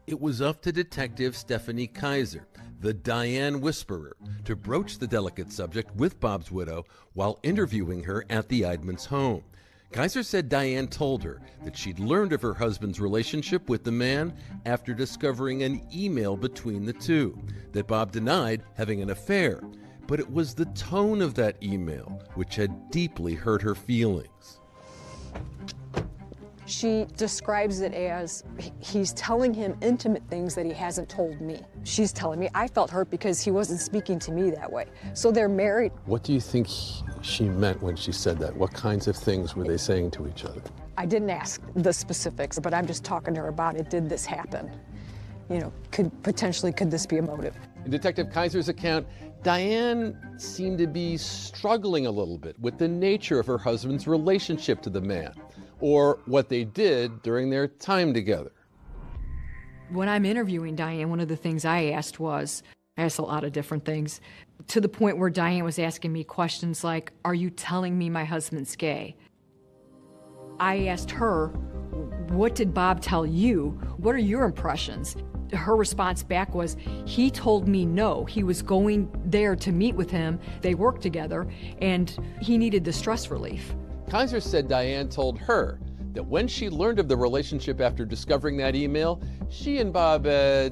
It was up to Detective Stephanie Kaiser, the Diane Whisperer, to broach the delicate subject with Bob's widow while interviewing her at the Eidman's home. Kaiser said Diane told her that she'd learned of her husband's relationship with the man after discovering an email between the two, that Bob denied having an affair, but it was the tone of that email which had deeply hurt her feelings. She describes it as he's telling him intimate things that he hasn't told me. She's telling me I felt hurt because he wasn't speaking to me that way. So they're married. What do you think she meant when she said that? What kinds of things were they saying to each other? I didn't ask the specifics, but I'm just talking to her about it. Did this happen? Could this be a motive? In Detective Kaiser's account, Diane seemed to be struggling a little bit with the nature of her husband's relationship to the man, or what they did during their time together. When I'm interviewing Diane, one of the things I asked a lot of different things, to the point where Diane was asking me questions like, are you telling me my husband's gay? I asked her, what did Bob tell you? What are your impressions? Her response back was, he told me no. He was going there to meet with him. They worked together, and he needed the stress relief. Kaiser said Diane told her that when she learned of the relationship after discovering that email, she and Bob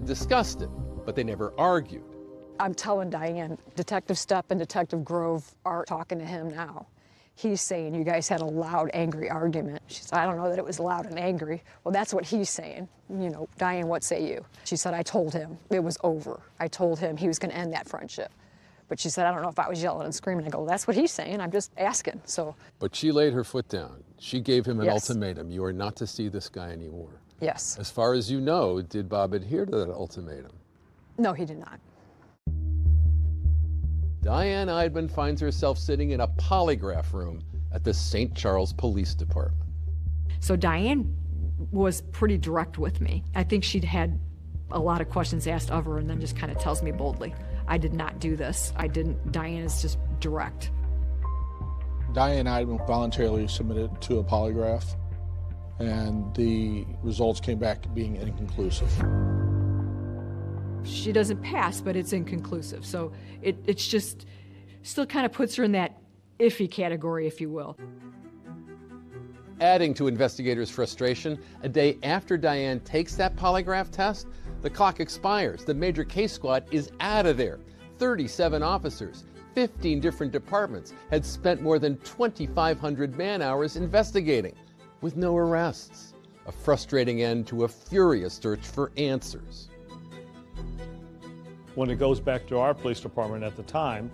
discussed it, but they never argued. I'm telling Diane, Detective Stepp and Detective Grove are talking to him now. He's saying you guys had a loud, angry argument. She said, I don't know that it was loud and angry. Well, that's what he's saying. You know, Diane, what say you? She said, I told him it was over. I told him he was going to end that friendship. But she said, I don't know if I was yelling and screaming. I go, that's what he's saying. I'm just asking. So. But she laid her foot down. She gave him an Yes. ultimatum. You are not to see this guy anymore. Yes. As far as you know, did Bob adhere to that ultimatum? No, he did not. Diane Eidman finds herself sitting in a polygraph room at the St. Charles Police Department. So Diane was pretty direct with me. I think she'd had a lot of questions asked of her and then just kind of tells me boldly, I did not do this. I didn't. Diane is just direct. Diane Eidman voluntarily submitted to a polygraph, and the results came back being inconclusive. She doesn't pass, but it's inconclusive. So it's just still kind of puts her in that iffy category, if you will. Adding to investigators' frustration, a day after Diane takes that polygraph test, the clock expires. The major case squad is out of there. 37 officers, 15 different departments had spent more than 2,500 man-hours investigating, with no arrests. A frustrating end to a furious search for answers. When it goes back to our police department at the time,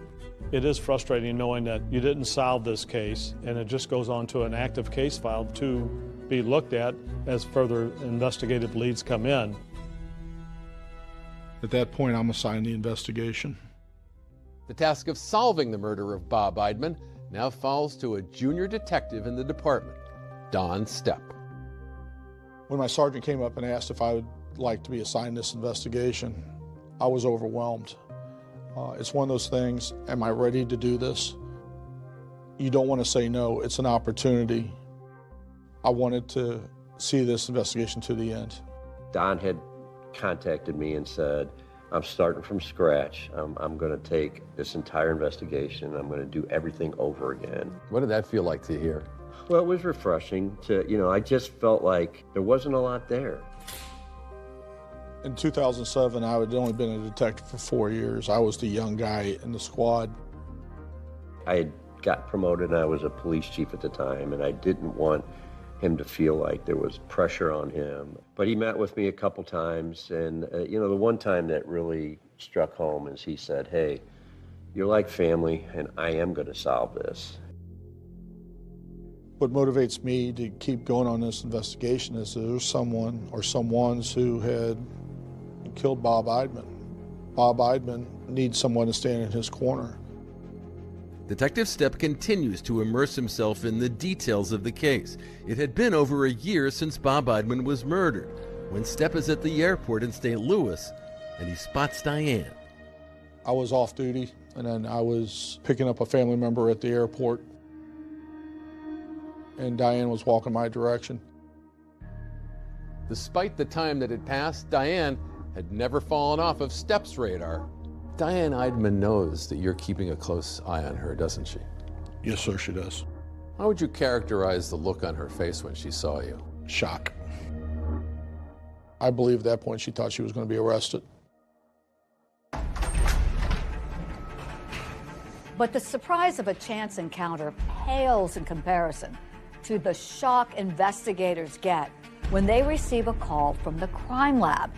it is frustrating knowing that you didn't solve this case and it just goes on to an active case file to be looked at as further investigative leads come in. At that point, I'm assigned the investigation. The task of solving the murder of Bob Eidman now falls to a junior detective in the department, Don Stepp. When my sergeant came up and asked if I would like to be assigned this investigation, I was overwhelmed. It's one of those things, am I ready to do this? You don't want to say no, it's an opportunity. I wanted to see this investigation to the end. Don had contacted me and said, I'm starting from scratch. I'm going to take this entire investigation. I'm going to do everything over again. What did that feel like to hear? Well, it was refreshing to, I just felt like there wasn't a lot there. In 2007, I had only been a detective for 4 years. I was the young guy in the squad. I had got promoted and I was a police chief at the time, and I didn't want him to feel like there was pressure on him. But he met with me a couple times, and the one time that really struck home is he said, hey, you're like family, and I am going to solve this. What motivates me to keep going on this investigation is there's someone or someones who had killed Bob Eidman. Bob Eidman needs someone to stand in his corner. Detective Stepp continues to immerse himself in the details of the case. It had been over a year since Bob Eidman was murdered, when Stepp is at the airport in St. Louis and he spots Diane. I was off duty, and then I was picking up a family member at the airport, and Diane was walking my direction. Despite the time that had passed, Diane had never fallen off of Stepp's radar. Diane Eidman knows that you're keeping a close eye on her, doesn't she? Yes, sir, she does. How would you characterize the look on her face when she saw you? Shock. I believe at that point she thought she was going to be arrested. But the surprise of a chance encounter pales in comparison to the shock investigators get when they receive a call from the crime lab.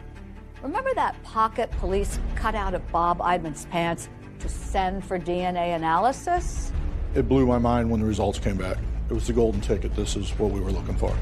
Remember that pocket police cut out of Bob Eidman's pants to send for DNA analysis? It blew my mind when the results came back. It was the golden ticket. This is what we were looking for.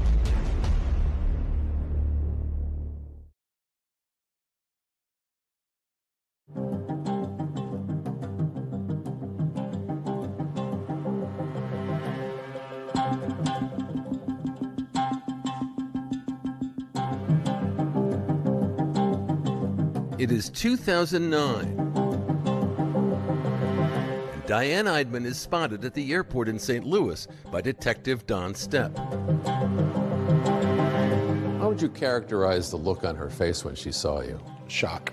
It is 2009. And Diane Eidman is spotted at the airport in St. Louis by Detective Don Stepp. How would you characterize the look on her face when she saw you? Shock.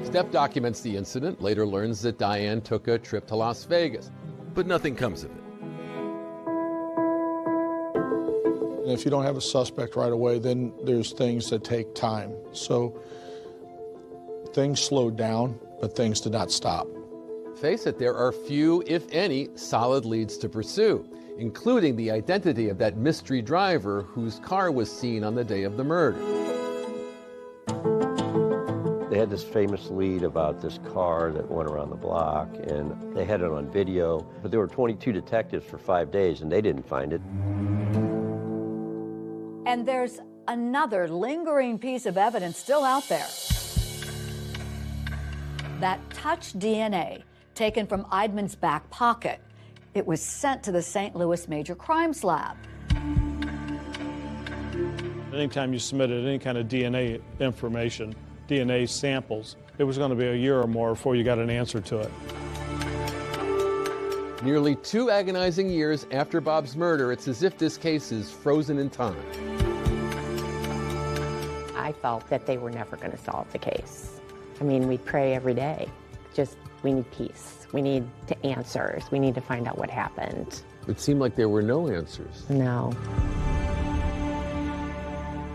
Stepp documents the incident, later learns that Diane took a trip to Las Vegas. But nothing comes of it. And if you don't have a suspect right away, then there's things that take time. So things slowed down, but things did not stop. face it, there are few, if any, solid leads to pursue, including the identity of that mystery driver whose car was seen on the day of the murder. They had this famous lead about this car that went around the block, and they had it on video, but there were 22 detectives for 5 days, and they didn't find it. And there's another lingering piece of evidence still out there. That touch DNA taken from Eidman's back pocket. It was sent to the St. Louis Major Crimes Lab. Anytime you submitted any kind of DNA information, DNA samples, it was going to be a year or more before you got an answer to it. Nearly 2 agonizing years after Bob's murder, it's as if this case is frozen in time. I felt that they were never going to solve the case. I mean, we pray every day. Just, we need peace. We need answers. We need to find out what happened. It seemed like there were no answers. No.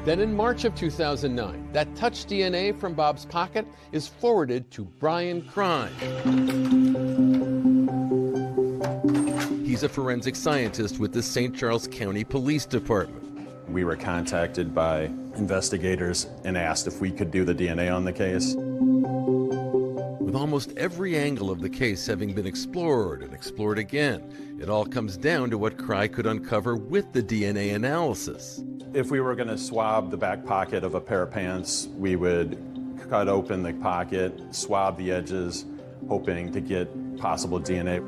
Then in March of 2009, that touch DNA from Bob's pocket is forwarded to Brian Crine. He's a forensic scientist with the St. Charles County Police Department. We were contacted by investigators and asked if we could do the DNA on the case. With almost every angle of the case having been explored and explored again, it all comes down to what Crye could uncover with the DNA analysis. If we were going to swab the back pocket of a pair of pants, we would cut open the pocket, swab the edges, hoping to get possible DNA.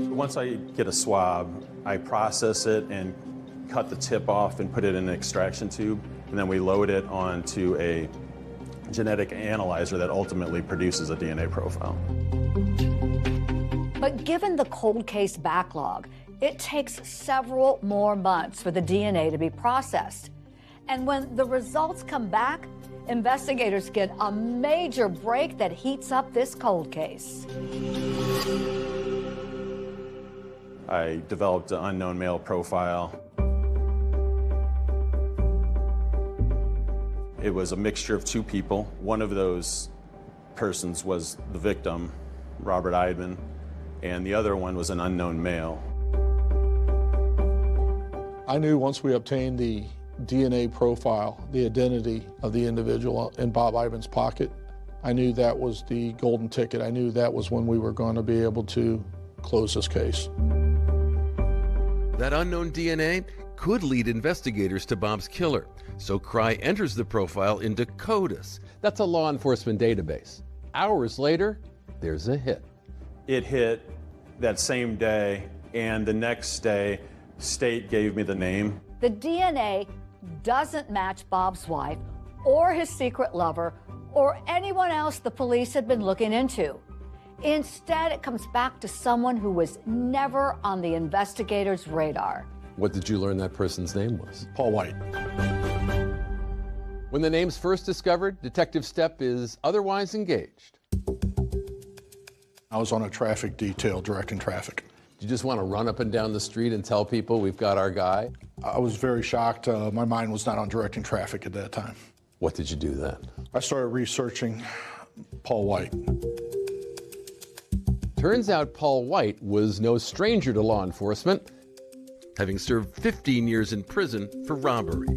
Once I get a swab, I process it and cut the tip off and put it in an extraction tube, and then we load it onto a genetic analyzer that ultimately produces a DNA profile. But given the cold case backlog, it takes several more months for the DNA to be processed. And when the results come back, investigators get a major break that heats up this cold case. I developed an unknown male profile. It was a mixture of 2 people. One of those persons was the victim, Robert Eidman, and the other one was an unknown male. I knew once we obtained the DNA profile, the identity of the individual in Bob Eidman's pocket, I knew that was the golden ticket. I knew that was when we were going to be able to close this case. That unknown DNA could lead investigators to Bob's killer. So Crye enters the profile into CODIS. That's a law enforcement database. Hours later, there's a hit. It hit that same day, and the next day, State gave me the name. The DNA doesn't match Bob's wife or his secret lover or anyone else the police had been looking into. Instead, it comes back to someone who was never on the investigators' radar. What did you learn that person's name was? Paul White. When the name's first discovered, Detective Stepp is otherwise engaged. I was on a traffic detail directing traffic. You just want to run up and down the street and tell people we've got our guy? I was very shocked. My mind was not on directing traffic at that time. What did you do then? I started researching Paul White. Turns out Paul White was no stranger to law enforcement, having served 15 years in prison for robbery.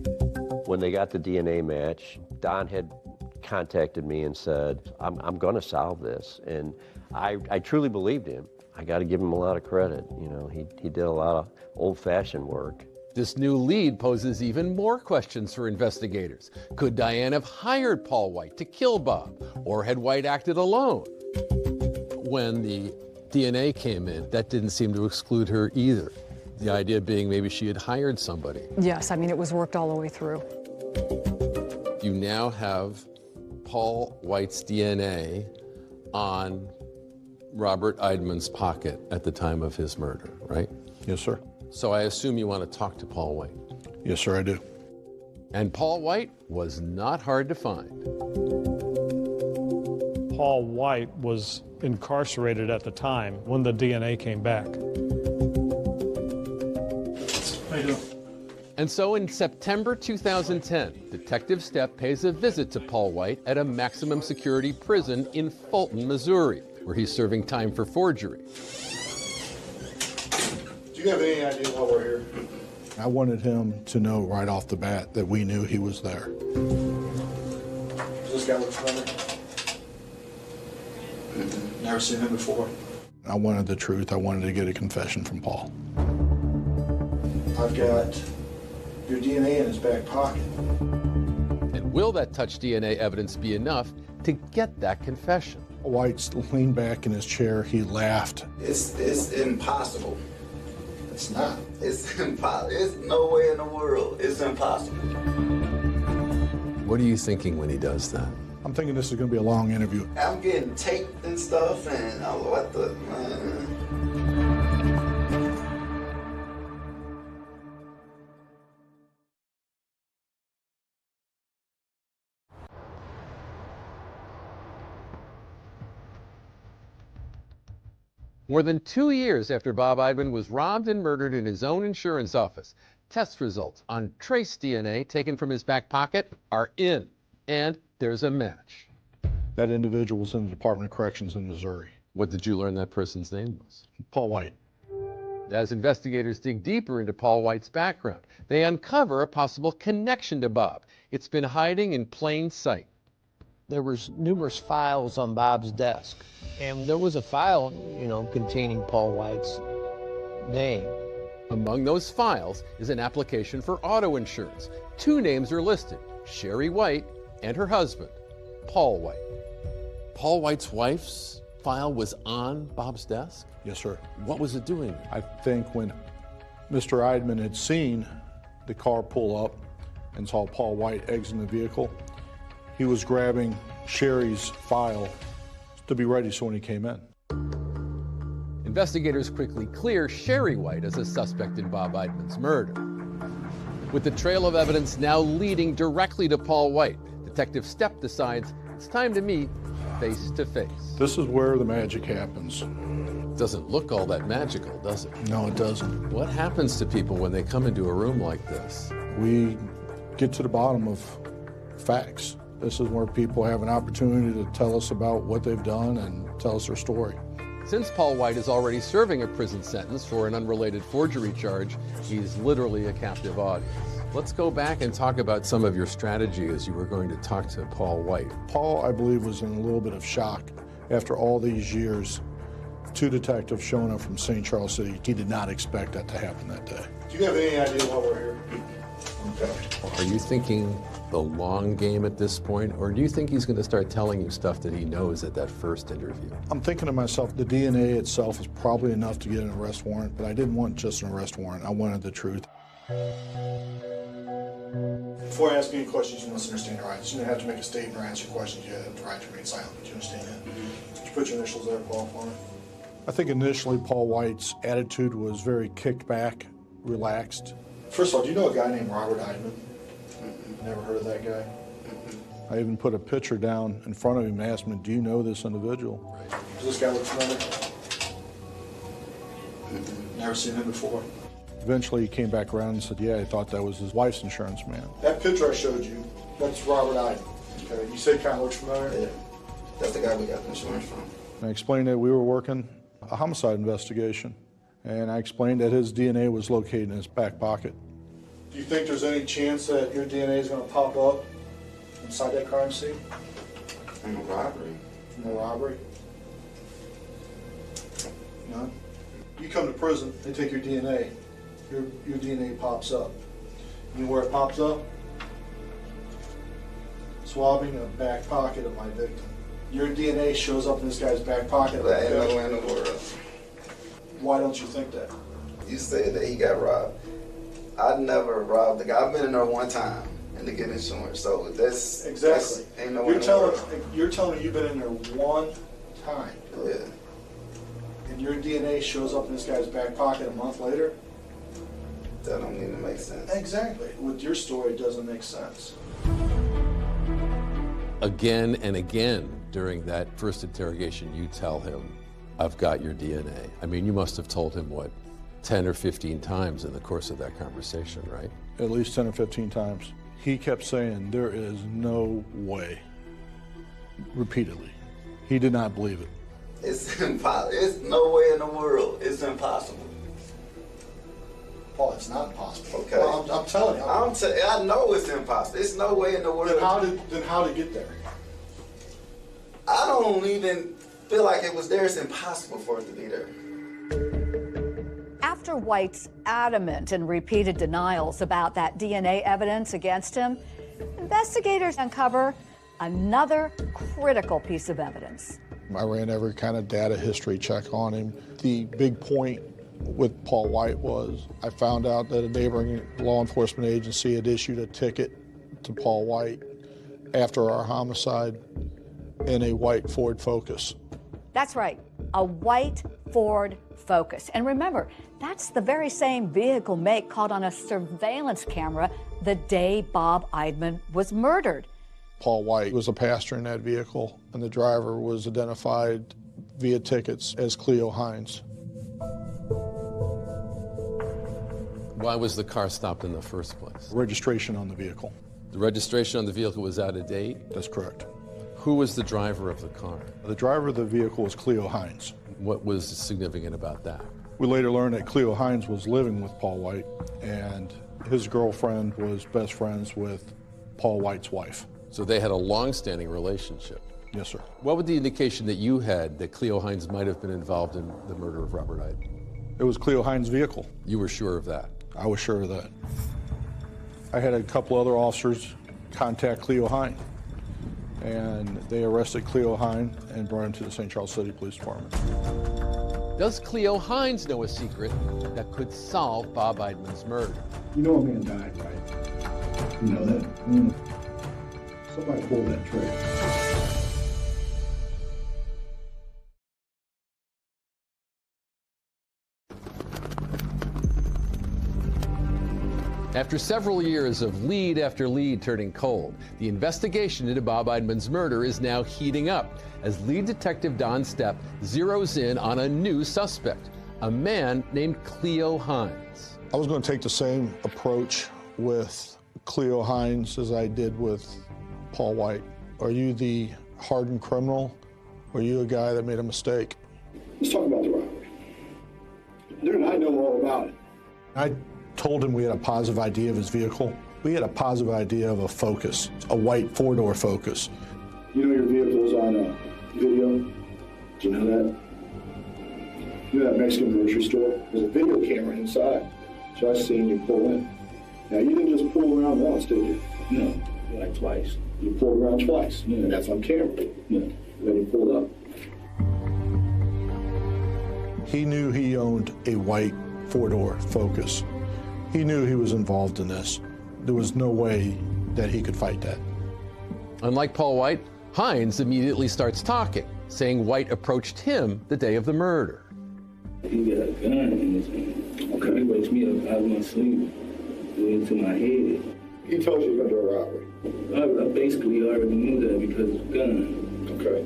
When they got the DNA match, Don had contacted me and said, I'm going to solve this. And I truly believed him. I got to give him a lot of credit. You know, he did a lot of old-fashioned work. This new lead poses even more questions for investigators. Could Diane have hired Paul White to kill Bob, or had White acted alone? When the DNA came in, that didn't seem to exclude her either. The idea being maybe she had hired somebody. Yes, I mean, it was worked all the way through. You now have Paul White's DNA on Robert Eidman's pocket at the time of his murder, right? Yes, sir. So I assume you want to talk to Paul White. Yes, sir, I do. And Paul White was not hard to find. Paul White was incarcerated at the time when the DNA came back. How you doing? And so in September 2010, Detective Stepp pays a visit to Paul White at a maximum security prison in Fulton, Missouri, where he's serving time for forgery. Do you have any idea why we're here? I wanted him to know right off the bat that we knew he was there. Does this guy look familiar? Never seen him before. I wanted the truth. I wanted to get a confession from Paul. I've got your DNA in his back pocket. And will that touch DNA evidence be enough to get that confession? White leaned back in his chair. He laughed. It's impossible. It's not. It's impossible. It's no way in the world. It's impossible. What are you thinking when he does that? I'm thinking this is going to be a long interview. I'm getting taped and stuff, and what the, man. More than 2 years after Bob Eidman was robbed and murdered in his own insurance office, test results on trace DNA taken from his back pocket are in, and there's a match. That individual was in the Department of Corrections in Missouri. What did you learn that person's name was? Paul White. As investigators dig deeper into Paul White's background, they uncover a possible connection to Bob. It's been hiding in plain sight. There was numerous files on Bob's desk, and there was a file, containing Paul White's name. Among those files is an application for auto insurance. 2 names are listed, Sherry White and her husband, Paul White. Paul White's wife's file was on Bob's desk? Yes, sir. What was it doing? I think when Mr. Eidman had seen the car pull up and saw Paul White exit the vehicle, he was grabbing Sherry's file to be ready so when he came in. Investigators quickly clear Sherry White as a suspect in Bob Eidman's murder. With the trail of evidence now leading directly to Paul White, Detective Stepp decides it's time to meet face to face. This is where the magic happens. Doesn't look all that magical, does it? No, it doesn't. What happens to people when they come into a room like this? We get to the bottom of facts. This is where people have an opportunity to tell us about what they've done and tell us their story. Since Paul White is already serving a prison sentence for an unrelated forgery charge, he's literally a captive audience. Let's go back and talk about some of your strategy as you were going to talk to Paul White. Paul, I believe, was in a little bit of shock after all these years. 2 detectives showing up from St. Charles City. He did not expect that to happen that day. Do you have any idea why we're here? Okay. Are you thinking the long game at this point, or do you think he's going to start telling you stuff that he knows at that first interview? I'm thinking to myself, the DNA itself is probably enough to get an arrest warrant, but I didn't want just an arrest warrant. I wanted the truth. Before I ask any questions, you must understand your rights. You don't have to make a statement or answer questions. You have the right to remain silent. Do you understand that? Could you put your initials there, Paul, for me? I think initially Paul White's attitude was very kicked back, relaxed. First of all, do you know a guy named Robert Eidman? Never heard of that guy? I even put a picture down in front of him and asked him, do you know this individual? Does this guy look familiar? Never seen him before. Eventually he came back around and said, yeah, I thought that was his wife's insurance man. That picture I showed you, that's Robert Eidman. Okay, you say it kind of looks familiar? Yeah, that's the guy we got the insurance from. And I explained that we were working a homicide investigation, and I explained that his DNA was located in his back pocket. Do you think there's any chance that your DNA is going to pop up inside that crime scene? From a robbery. From a robbery? None? You come to prison, they take your DNA. Your DNA pops up. You know where it pops up? Swabbing the back pocket of my victim. Your DNA shows up in this guy's back pocket. That ain't nowhere in the world. Why don't you think that? You said that he got robbed. I never robbed the guy. I've been in there one time and to get insurance. So that's exactly. That's, ain't nowhere in the world. You're telling me you've been in there one time. Yeah. And your DNA shows up in this guy's back pocket a month later? That don't even make sense. Exactly. With your story, it doesn't make sense. Again and again during that first interrogation, you tell him, I've got your DNA. I mean, you must have told him, what, 10 or 15 times in the course of that conversation, right? At least 10 or 15 times. He kept saying, there is no way, repeatedly. He did not believe it. It's impossible. It's no way in the world. It's impossible. Paul, it's not possible. Okay. Well, I'm telling you. I know it's impossible. It's no way in the world. Then how did it get there? I don't even feel like it was there. It's impossible for it to be there. After White's adamant and repeated denials about that DNA evidence against him, investigators uncover another critical piece of evidence. I ran every kind of data history check on him. The big point with Paul White was I found out that a neighboring law enforcement agency had issued a ticket to Paul White after our homicide in a white Ford Focus. That's right, a white Ford Focus. And remember, that's the very same vehicle make caught on a surveillance camera the day Bob Eidman was murdered. Paul White was a passenger in that vehicle, and the driver was identified via tickets as Cleo Hines. Why was the car stopped in the first place? Registration on the vehicle. The registration on the vehicle was out of date? That's correct. Who was the driver of the car? The driver of the vehicle was Cleo Hines. What was significant about that? We later learned that Cleo Hines was living with Paul White, and his girlfriend was best friends with Paul White's wife. So they had a long-standing relationship? Yes, sir. What was the indication that you had that Cleo Hines might have been involved in the murder of Robert Eidman? It was Cleo Hines' vehicle. You were sure of that? I was sure of that. I had a couple other officers contact Cleo Hines, and they arrested Cleo Hines and brought him to the St. Charles City Police Department. Does Cleo Hines know a secret that could solve Bob Eidman's murder? You know a man died, right? You know that? Somebody pulled that trigger. After several years of lead after lead turning cold, the investigation into Bob Eidman's murder is now heating up as lead detective Don Stepp zeroes in on a new suspect, a man named Cleo Hines. I was going to take the same approach with Cleo Hines as I did with Paul White. Are you the hardened criminal, or are you a guy that made a mistake? Let's talk about the robbery. Dude, I know all about it. I told him we had a positive idea of his vehicle. We had a positive idea of a Focus, a white four-door Focus. You know your vehicle's on a video? Do you know that? You know that Mexican grocery store? There's a video camera inside. So I seen you pull in. Now, you didn't just pull around once, did you? No, like twice. You pulled around twice. Yeah. And that's on camera. Yeah. Then you pulled up. He knew he owned a white four-door Focus. He knew he was involved in this. There was no way that he could fight that. Unlike Paul White, Hines immediately starts talking, saying White approached him the day of the murder. He got a gun in his hand. Okay. He wakes me up out of my sleep, into my head. He told you he was going to do a robbery? I basically already knew that because of the gun. Okay.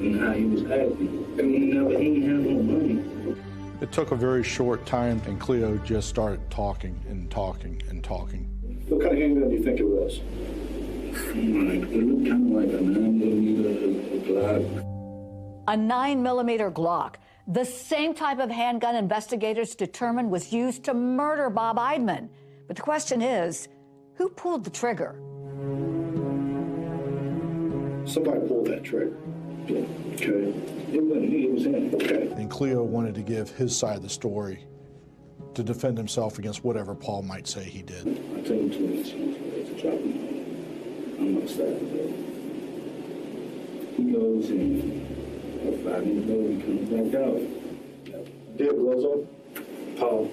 And how he was acting. I mean, he didn't have no money. It took a very short time, and Cleo just started talking and talking and talking. What kind of handgun do you think it was? It looked kind of like a 9mm Glock. A 9mm Glock, the same type of handgun investigators determined was used to murder Bob Eidman. But the question is, who pulled the trigger? Somebody pulled that trigger. Yeah. Okay. It wasn't me, it was him. Okay. And Cleo wanted to give his side of the story to defend himself against whatever Paul might say he did. I told him to drop him. I'm outside. He goes and about 5 minutes later he comes back out. Did he have gloves on? Paul?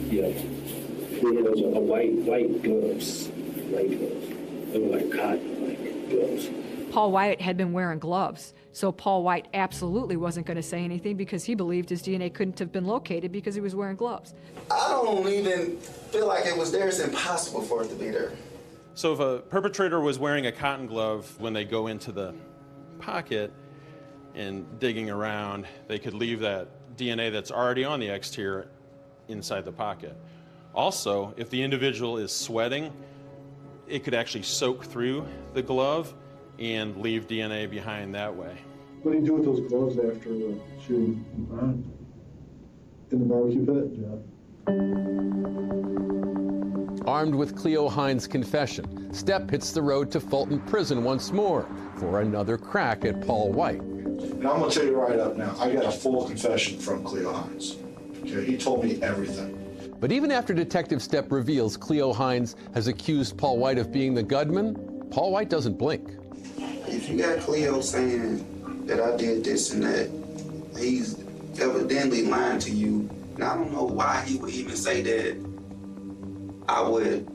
Yeah. He has a white gloves. White gloves. They were like cotton, like gloves. Paul White had been wearing gloves, so Paul White absolutely wasn't going to say anything because he believed his DNA couldn't have been located because he was wearing gloves. I don't even feel like it was there. It's impossible for it to be there. So if a perpetrator was wearing a cotton glove when they go into the pocket and digging around, they could leave that DNA that's already on the exterior inside the pocket. Also, if the individual is sweating, it could actually soak through the glove and leave DNA behind that way. What do you do with those gloves after the shooting? In the barbecue pit? Yeah. Armed with Cleo Hines' confession, Stepp hits the road to Fulton Prison once more for another crack at Paul White. And I'm gonna tell you right up now, I got a full confession from Cleo Hines. Okay, he told me everything. But even after Detective Stepp reveals Cleo Hines has accused Paul White of being the gunman, Paul White doesn't blink. If you got Cleo saying that I did this and that, he's evidently lying to you. And I don't know why he would even say that I would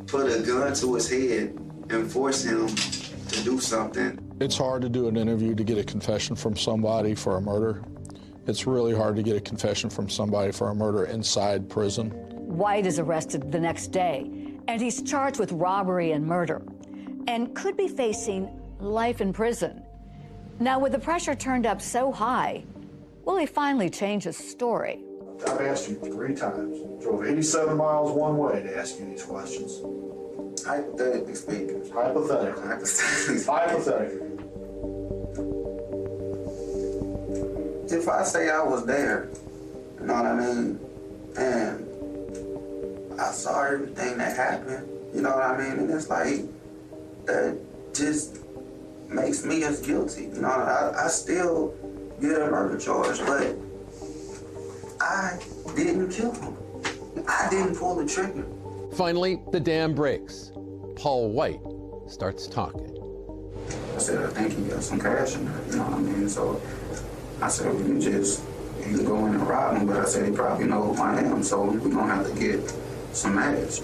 put a gun to his head and force him to do something. It's hard to do an interview to get a confession from somebody for a murder. It's really hard to get a confession from somebody for a murder inside prison. White is arrested the next day, and he's charged with robbery and murder, and could be facing life in prison. Now, with the pressure turned up so high, will he finally change his story? I've asked you 3 times. Drove 87 miles one way to ask you these questions. Hypothetically speaking. Hypothetically. Hypothetically. If I say I was there, you know what I mean, and I saw everything that happened, you know what I mean, and it's like, that just makes me as guilty. You know, I still get a murder charge, but I didn't kill him. I didn't pull the trigger. Finally, the dam breaks. Paul White starts talking. I said, I think he got some cash in there, you know what I mean? So I said, well, you can go in and rob him, but I said, he probably know who I am, so we're gonna have to get some match.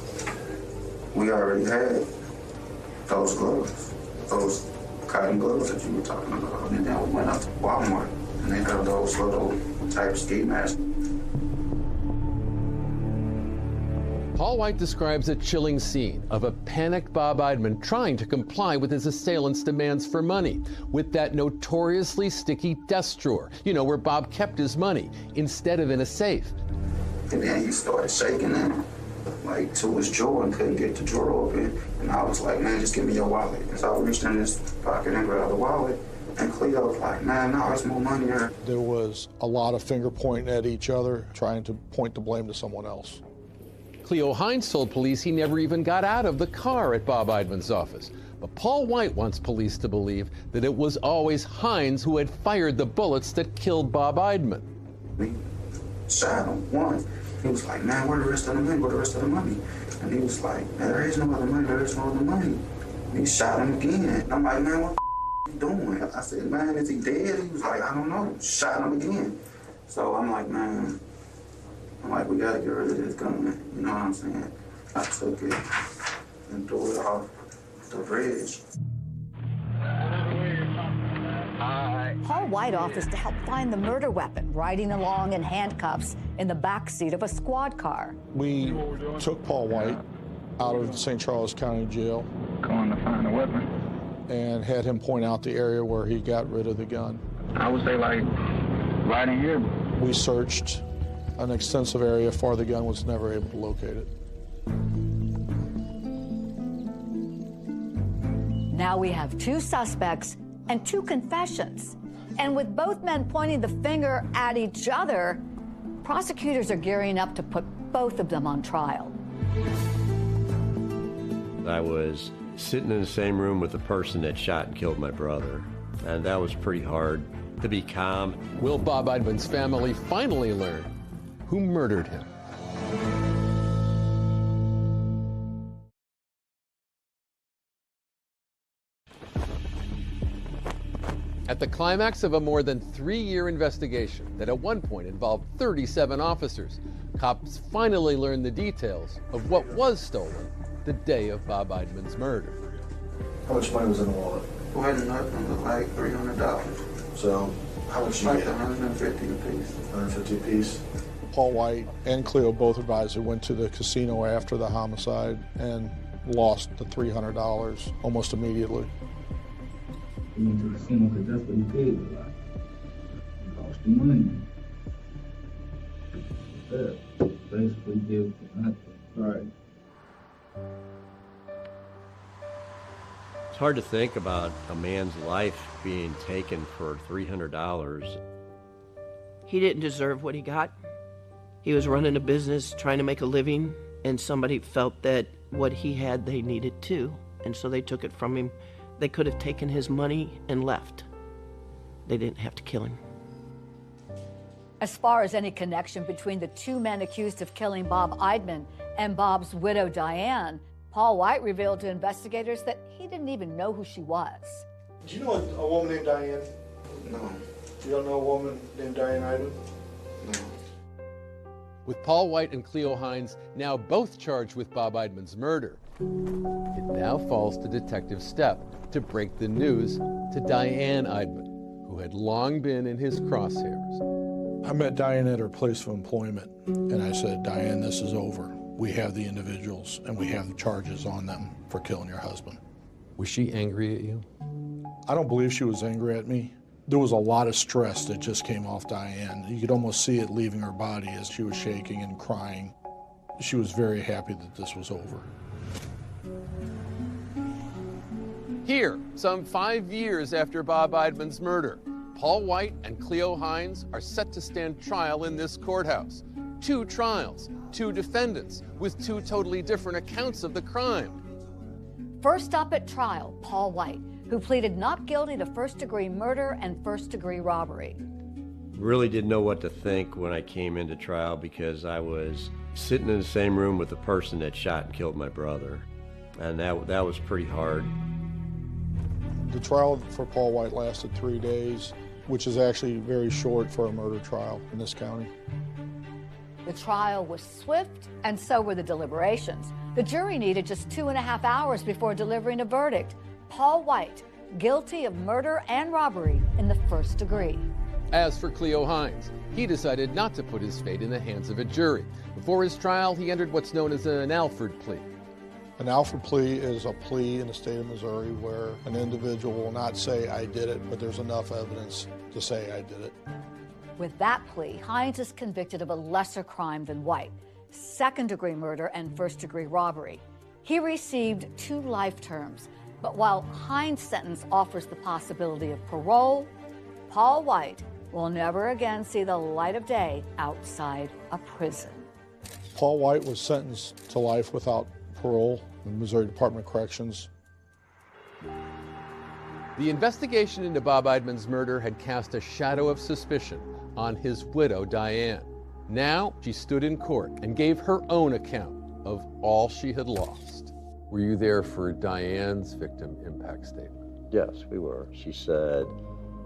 We already had those gloves, those cotton gloves that you were talking about, and then we went up to Walmart, and they have those little type ski masks. Paul White describes a chilling scene of a panicked Bob Eidman trying to comply with his assailant's demands for money with that notoriously sticky desk drawer, you know, where Bob kept his money, instead of in a safe. And then he started shaking him, like, to his jaw and couldn't get the drawer open. And I was like, man, just give me your wallet. And so I reached in his pocket and grabbed the wallet. And Cleo was like, man, no, there's more money here. There was a lot of finger pointing at each other, trying to point the blame to someone else. Cleo Hines told police he never even got out of the car at Bob Eidman's office. But Paul White wants police to believe that it was always Hines who had fired the bullets that killed Bob Eidman. We shot him once. He was like, man, where the rest of the money? Where the rest of the money? And he was like, man, there is no other money. There is no other money. And he shot him again. And I'm like, man, what the you doing? I said, man, is he dead? He was like, I don't know. Shot him again. So I'm like, man, we gotta get rid of this gun. You know what I'm saying? I took it and threw it off the bridge. Paul White offers to help find the murder weapon, riding along in handcuffs in the backseat of a squad car. We took Paul White out of the St. Charles County Jail. Going to find a weapon. And had him point out the area where he got rid of the gun. I would say, like, right in here. We searched an extensive area for the gun, was never able to locate it. Now we have 2 suspects and 2 confessions. And with both men pointing the finger at each other, prosecutors are gearing up to put both of them on trial. I was sitting in the same room with the person that shot and killed my brother, and that was pretty hard to be calm. Will Bob Eidman's family finally learn who murdered him? At the climax of a more than 3-year investigation that at one point involved 37 officers, cops finally learned the details of what was stolen the day of Bob Eidman's murder. How much money was in the wallet? It wasn't nothing, it was like $300. So, how much you like get? $150 a piece. $150 a piece. Paul White and Cleo both advised they went to the casino after the homicide and lost the $300 almost immediately. He went to the casino because that's what he paid a lot. He lost the money. Yeah, basically he did for nothing. Right. It's hard to think about a man's life being taken for $300. He didn't deserve what he got. He was running a business, trying to make a living, and somebody felt that what he had, they needed too. And so they took it from him. They could have taken his money and left. They didn't have to kill him. As far as any connection between the two men accused of killing Bob Eidman and Bob's widow, Diane, Paul White revealed to investigators that he didn't even know who she was. Do you know a woman named Diane? No. You don't know a woman named Diane Eidman? No. With Paul White and Cleo Hines now both charged with Bob Eidman's murder, it now falls to Detective Stepp to break the news to Diane Eidman, who had long been in his crosshairs. I met Diane at her place of employment, and I said, Diane, this is over. We have the individuals, and we have the charges on them for killing your husband. Was she angry at you? I don't believe she was angry at me. There was a lot of stress that just came off Diane. You could almost see it leaving her body as she was shaking and crying. She was very happy that this was over. Here, some 5 years after Bob Eidman's murder, Paul White and Cleo Hines are set to stand trial in this courthouse. 2 trials, 2 defendants, with 2 totally different accounts of the crime. First up at trial, Paul White, who pleaded not guilty to first-degree murder and first-degree robbery. Really didn't know what to think when I came into trial because I was sitting in the same room with the person that shot and killed my brother. And that was pretty hard. The trial for Paul White lasted 3 days, which is actually very short for a murder trial in this county. The trial was swift, and so were the deliberations. The jury needed just 2.5 hours before delivering a verdict. Paul White, guilty of murder and robbery in the first degree. As for Cleo Hines, he decided not to put his fate in the hands of a jury. Before his trial, he entered what's known as an Alford plea. An Alford plea is a plea in the state of Missouri where an individual will not say, I did it, but there's enough evidence to say I did it. With that plea, Hines is convicted of a lesser crime than White, second-degree murder and first-degree robbery. He received 2 life terms, but while Hines' sentence offers the possibility of parole, Paul White will never again see the light of day outside a prison. Paul White was sentenced to life without parole in the Missouri Department of Corrections. The investigation into Bob Eidman's murder had cast a shadow of suspicion on his widow, Diane. Now she stood in court and gave her own account of all she had lost. Were you there for Diane's victim impact statement? Yes, we were. She said,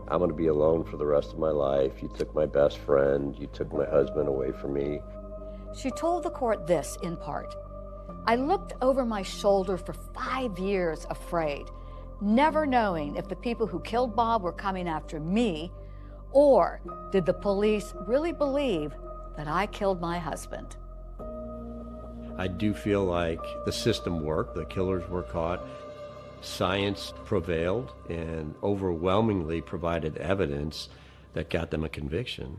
I'm going to be alone for the rest of my life. You took my best friend. You took my husband away from me. She told the court this in part. I looked over my shoulder for 5 years afraid, never knowing if the people who killed Bob were coming after me, or did the police really believe that I killed my husband? I do feel like the system worked, the killers were caught, science prevailed, and overwhelmingly provided evidence that got them a conviction.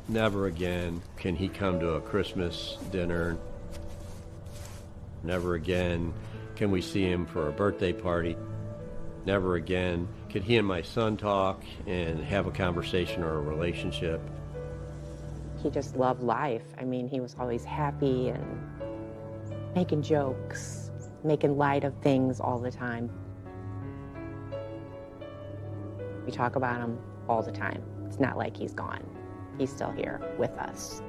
Never again can he come to a Christmas dinner. Never again can we see him for a birthday party. Never again could he and my son talk and have a conversation or a relationship. He just loved life. I mean, he was always happy and making jokes, making light of things all the time. We talk about him all the time. It's not like he's gone. He's still here with us.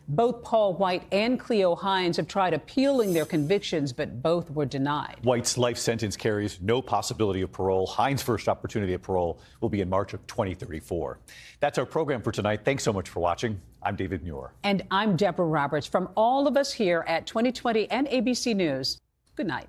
Both Paul White and Cleo Hines have tried appealing their convictions, but both were denied. White's life sentence carries no possibility of parole. Hines' first opportunity at parole will be in March of 2034. That's our program for tonight. Thanks so much for watching. I'm David Muir. And I'm Deborah Roberts. From all of us here at 2020 and ABC News, good night.